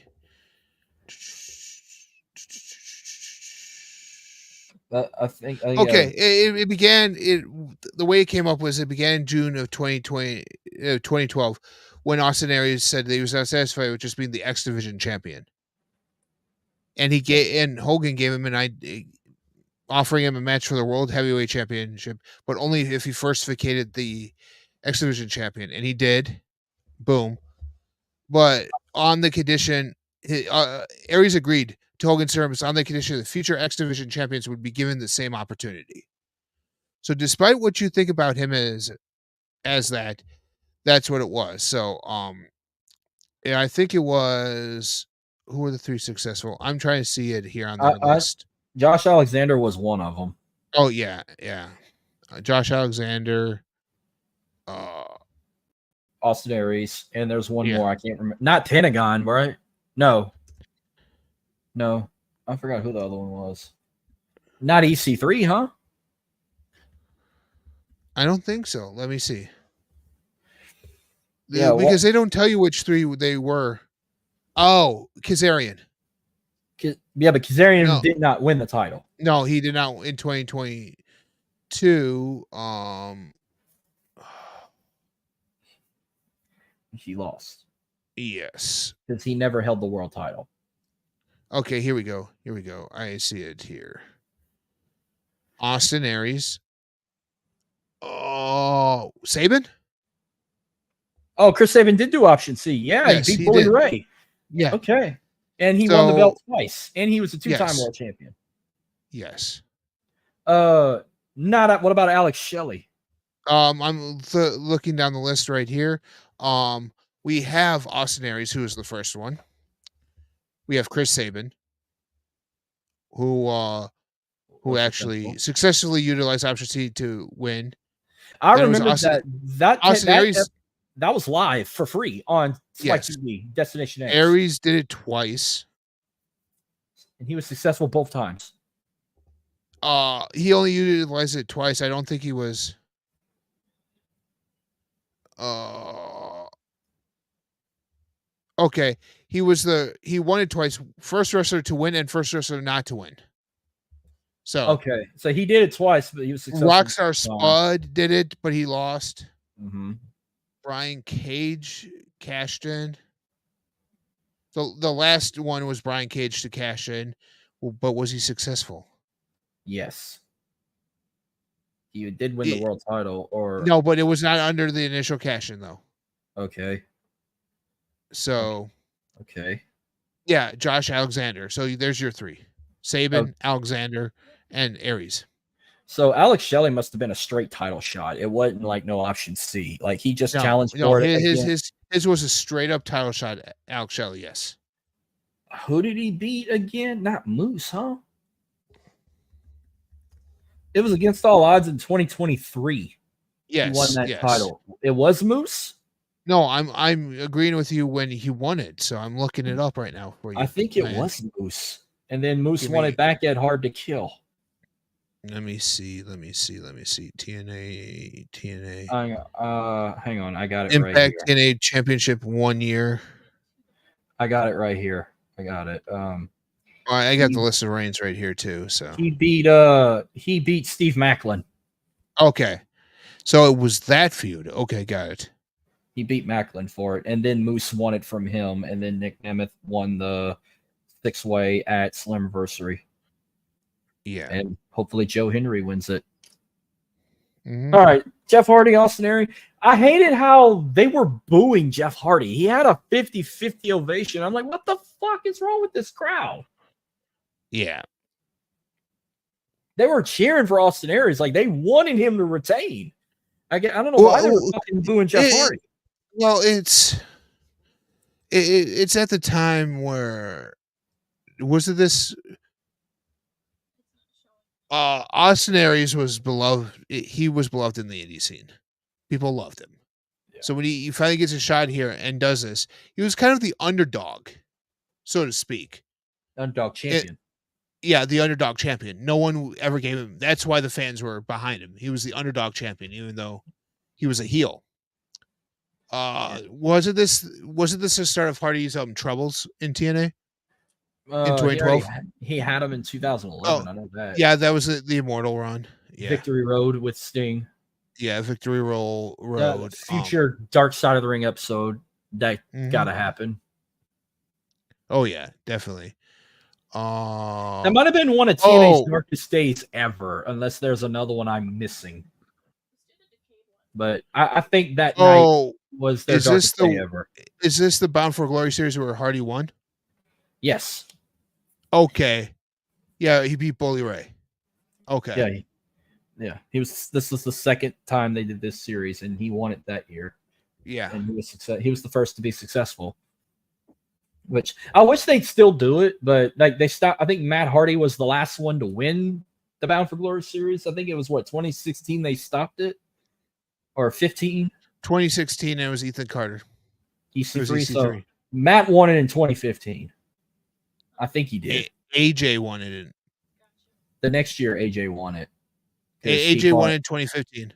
I think
it began the way it came up was it began in June of 2012 when Austin Aries said that he was not satisfied with just being the X Division champion. And Hogan gave him offering him a match for the World Heavyweight Championship, but only if he first vacated the X Division champion, and he did. Boom. But on the condition, Aries agreed to Hogan's terms on the condition that future X Division champions would be given the same opportunity. So despite what you think about him as that, that's what it was. So I think it was, who were the 3 successful? I'm trying to see it here on the list.
Josh Alexander was one of them.
Oh yeah. Josh Alexander,
Austin Aries, and there's one more I can't remember. Not Pentagon, right? No, I forgot who the other one was. Not EC3, huh?
I don't think so. Let me see. Because they don't tell you which 3 they were. Oh, Kazarian.
Yeah, but Kazarian
No.
did not win the title.
No, he did not in 2022.
He lost
Yes.
because he never held the world title.
Okay, here we go. I see it here. Austin Aries. Oh, Saban?
Oh, Chris Sabin did do option C. Yeah,
Yes,
he beat
he
Bully
did.
Ray.
Yeah.
Okay. And he won the
So-
belt twice. And he was a two-time
Yes.
world champion.
Yes.
What about Alex Shelley?
I'm looking down the list right here. We have Austin Aries, who is the first one. We have Chris Sabin, who
Was
actually
successful.
successfully utilized option C to win.
I
Then it was
remember
Austin Aries.
that was live for free on Spike
Yes.
TV, Destination X.
Aries did it twice.
And he was successful both times.
He only utilized it twice. I don't think he was. Okay, he won it twice. First wrestler to win and first wrestler not to win. So
Okay. So he did it twice, but he was successful.
Rockstar Spud did it, but he lost.
Mm-hmm.
Brian Cage cashed in. The last one was Brian Cage to cash in, but was he successful?
Yes. He did win the world title, or
No, but it was not under the initial cash in though.
okay.
So
Okay.
yeah, Josh Alexander. So there's your three: Saban, Alexander, and Aries.
So Alex Shelley must have been a straight title shot. It wasn't like no option C. Like he just challenged for it.
His was a straight up title shot. Alex Shelley, yes.
Who did he beat again? Not Moose, huh? It was against all odds in 2023.
Yes,
he won that title. It was Moose.
No, I'm agreeing with you when he won it. So I'm looking it up right now for you.
I think it was Moose, and then Moose won it back at Hard to Kill.
Let me see. TNA.
Hang on. I got it
Impact
right here.
TNA Championship 1 year.
I got it right here. I got it.
I got the list of reigns right here too. So
he beat Steve Macklin.
Okay, so it was that feud. Okay, got it.
He beat Macklin for it, and then Moose won it from him, and then Nick Nemeth won the 6-way at Slammiversary.
Yeah,
and hopefully Joe Henry wins it.
Mm-hmm.
All right, Jeff Hardy, Austin Aries. I hated how they were booing Jeff Hardy. He had a 50-50 ovation. I'm like, what the fuck is wrong with this crowd?
Yeah.
They were cheering for Austin Aries. Like, they wanted him to retain. I don't know why they were fucking booing Jeff Hardy.
Well, it's at the time where this Austin Aries was beloved. He was beloved in the indie scene. People loved him. Yeah. So when he finally gets a shot here and does this, he was kind of the underdog, so to speak.
Underdog champion.
The underdog champion. No one ever gave him. That's why the fans were behind him. He was the underdog champion, even though he was a heel. Wasn't this the start of Hardy's troubles in TNA? In 2012,
he had him in 2011. I know that.
Yeah, that was the Immortal run. Yeah.
Victory Road with Sting.
Yeah, Victory Road.
Future Dark Side of the Ring episode that gotta happen.
Oh yeah, definitely.
That might have been one of TNA's darkest days ever, unless there's another one I'm missing. But I think that night was their darkest day ever.
Is this the Bound for Glory series where Hardy won?
Yes.
Okay. Yeah, he beat Bully Ray. Okay.
Yeah. This was the second time they did this series, and he won it that year.
Yeah.
And he was the first to be successful. Which I wish they'd still do it, but like they stopped. I think Matt Hardy was the last one to win the Bound for Glory series. I think it was 2016 they stopped it, or 15.
2016 it was Ethan Carter.
EC3. So Matt won it in 2015. I think he did.
AJ won it in
the next year. AJ won it.
AJ won it in 2015.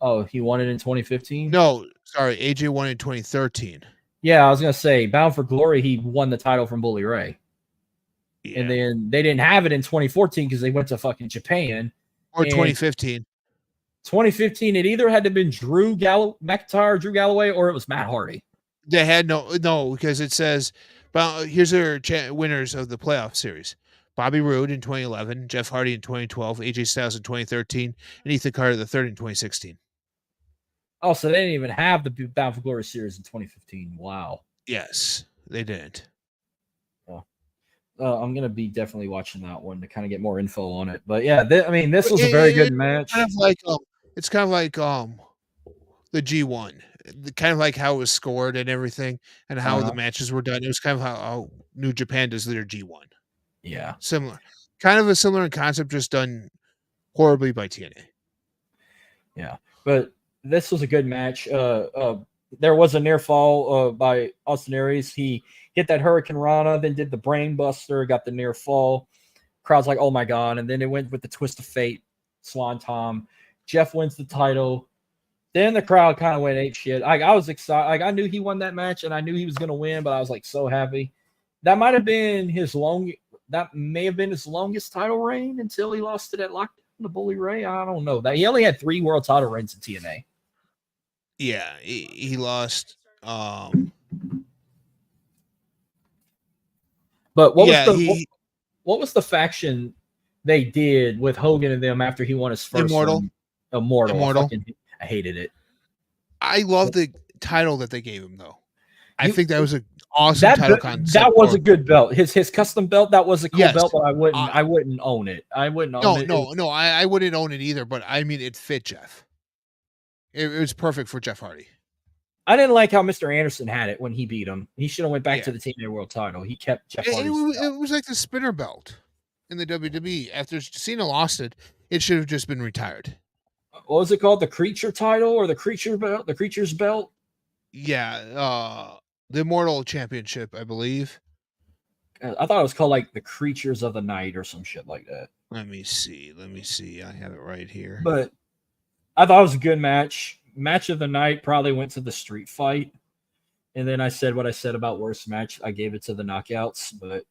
Oh, he won it in 2015?
No, sorry. AJ won it in 2013.
Yeah, I was gonna say Bound for Glory. He won the title from Bully Ray. And
Yeah.
then they didn't have it in 2014 because they went to fucking Japan.
Or
And
2015.
2015, it either had to have been McIntyre, Drew Galloway, or it was Matt Hardy.
They had no because it says, here's their winners of the playoff series: Bobby Roode in 2011, Jeff Hardy in 2012, AJ Styles in 2013, and Ethan Carter III in 2016.
Oh, so they didn't even have the Bound for Glory series in 2015. Wow.
Yes, they didn't.
I'm gonna be definitely watching that one to kind of get more info on it. But yeah, this was a very good match.
It's kind of like the G1, kind of like how it was scored and everything, and how the matches were done. It was kind of how New Japan does their G1.
Yeah,
Similar, kind of a similar concept, just done horribly by TNA.
Yeah, but this was a good match. There was a near fall by Austin Aries. He hit that Hurricane Rana, then did the Brain Buster, got the near fall. Crowd's like, oh my God. And then it went with the Twist of Fate, Swan Tom. Jeff wins the title. Then the crowd kind of went ape shit. I was excited. Like, I knew he won that match and I knew he was going to win, but I was like so happy. That might have been that may have been his longest title reign until he lost it at Lockdown to Bully Ray. I don't know. That he only had 3 world title reigns in TNA.
Yeah, he lost.
But what was the faction they did with Hogan and them after he won his first
Immortal.
Immortal. I hated it.
I love the title that they gave him, though. I think that was an awesome title concept.
That was a good belt. His custom belt, that was a cool belt, but I wouldn't own it. I wouldn't own it.
No, I wouldn't own it either, but I mean, it fit Jeff. It was perfect for Jeff Hardy.
I didn't like how Mr. Anderson had it when he beat him. He should have went back to the TNA World title. He kept Jeff Hardy.
It was like the spinner belt in the WWE. After Cena lost it, it should have just been retired.
What was it called? The Creature title or the Creature belt? The Creature's belt?
Yeah, the Immortal Championship, I believe.
I thought it was called like the Creatures of the Night or some shit like that.
Let me see. I have it right here.
But I thought it was a good match. Match of the night probably went to the street fight. And then I said what I said about worst match. I gave it to the knockouts. But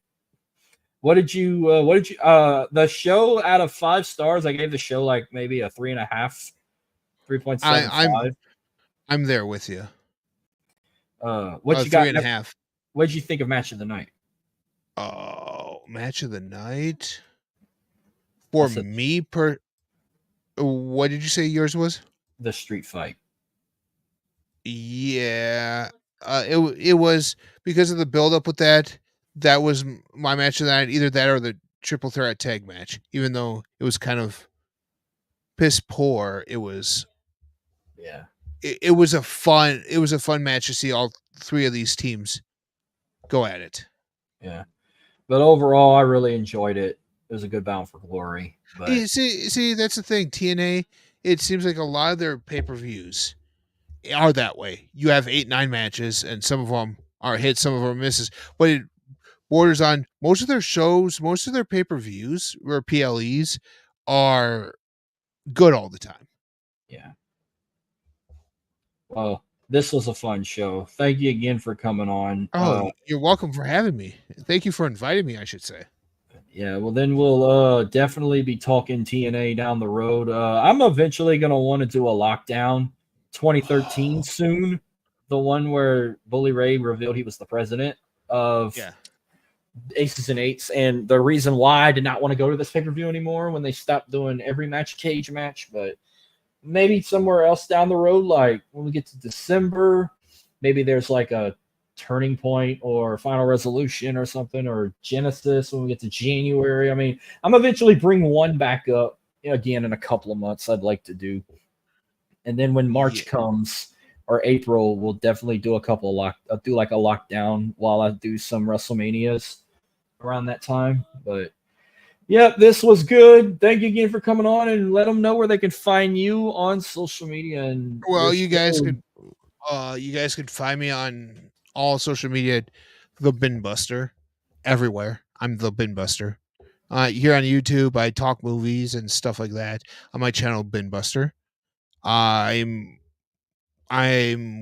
what did you the show out of 5 stars, I gave the show like maybe a 3.5, 3.75.
I'm there with you.
What you got?
3.5.
What did you think of match of the night?
Oh, match of the night. For me, what did you say yours was?
The street fight.
Yeah, it was because of the build up with that. That was my match of the night. Either that or the triple threat tag match. Even though it was kind of piss poor, it was.
Yeah.
It was a fun match to see all 3 of these teams go at it.
Yeah, but overall, I really enjoyed it. It was a good Bound for Glory. But
see, that's the thing. TNA. It seems like a lot of their pay-per-views are that way. You have 8-9 matches, and some of them are hits, some of them are misses. But it borders on most of their shows, most of their pay-per-views or PLEs are good all the time.
Yeah. Well, this was a fun show. Thank you again for coming on.
Oh, you're welcome for having me. Thank you for inviting me, I should say.
Yeah, well, then we'll definitely be talking TNA down the road. I'm eventually going to want to do a Lockdown 2013 soon. The one where Bully Ray revealed he was the president of Aces and Eights. And the reason why I did not want to go to this pay-per-view anymore when they stopped doing every match cage match. But maybe somewhere else down the road, like when we get to December, maybe there's like a Turning Point or Final Resolution or something, or Genesis when we get to January. I mean, I'm eventually bring one back up again in a couple of months. I'd like to do, and then when March comes or April, we'll definitely do a couple of do like a Lockdown while I do some WrestleManias around that time. But yeah, this was good. Thank you again for coming on, and let them know where they can find you on social media. And
well, you guys could find me on all social media, The Bin Buster, everywhere. I'm The Bin Buster. Here on YouTube, I talk movies and stuff like that on my channel, Bin Buster. I'm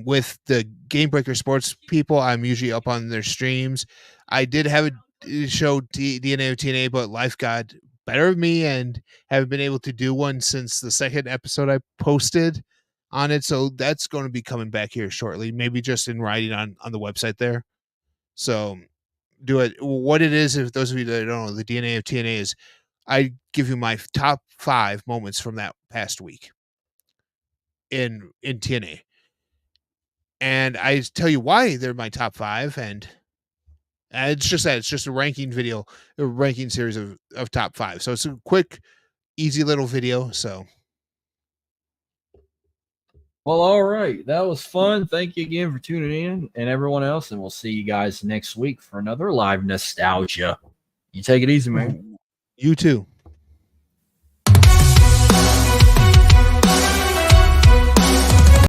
with the Game Breaker Sports people. I'm usually up on their streams. I did have show DNA of TNA, but life got better of me and haven't been able to do one since the second episode I posted on it. So that's going to be coming back here shortly, maybe just in writing on the website there. So do it. What it is, if those of you that don't know, the DNA of TNA is I give you my top 5 moments from that past week in TNA. And I tell you why they're my top 5, and it's just that it's just a ranking video, a ranking series of top 5. So it's a quick, easy little video. So
Well, all right. That was fun. Thank you again for tuning in and everyone else. And we'll see you guys next week for another live nostalgia. You take it easy, man.
you too.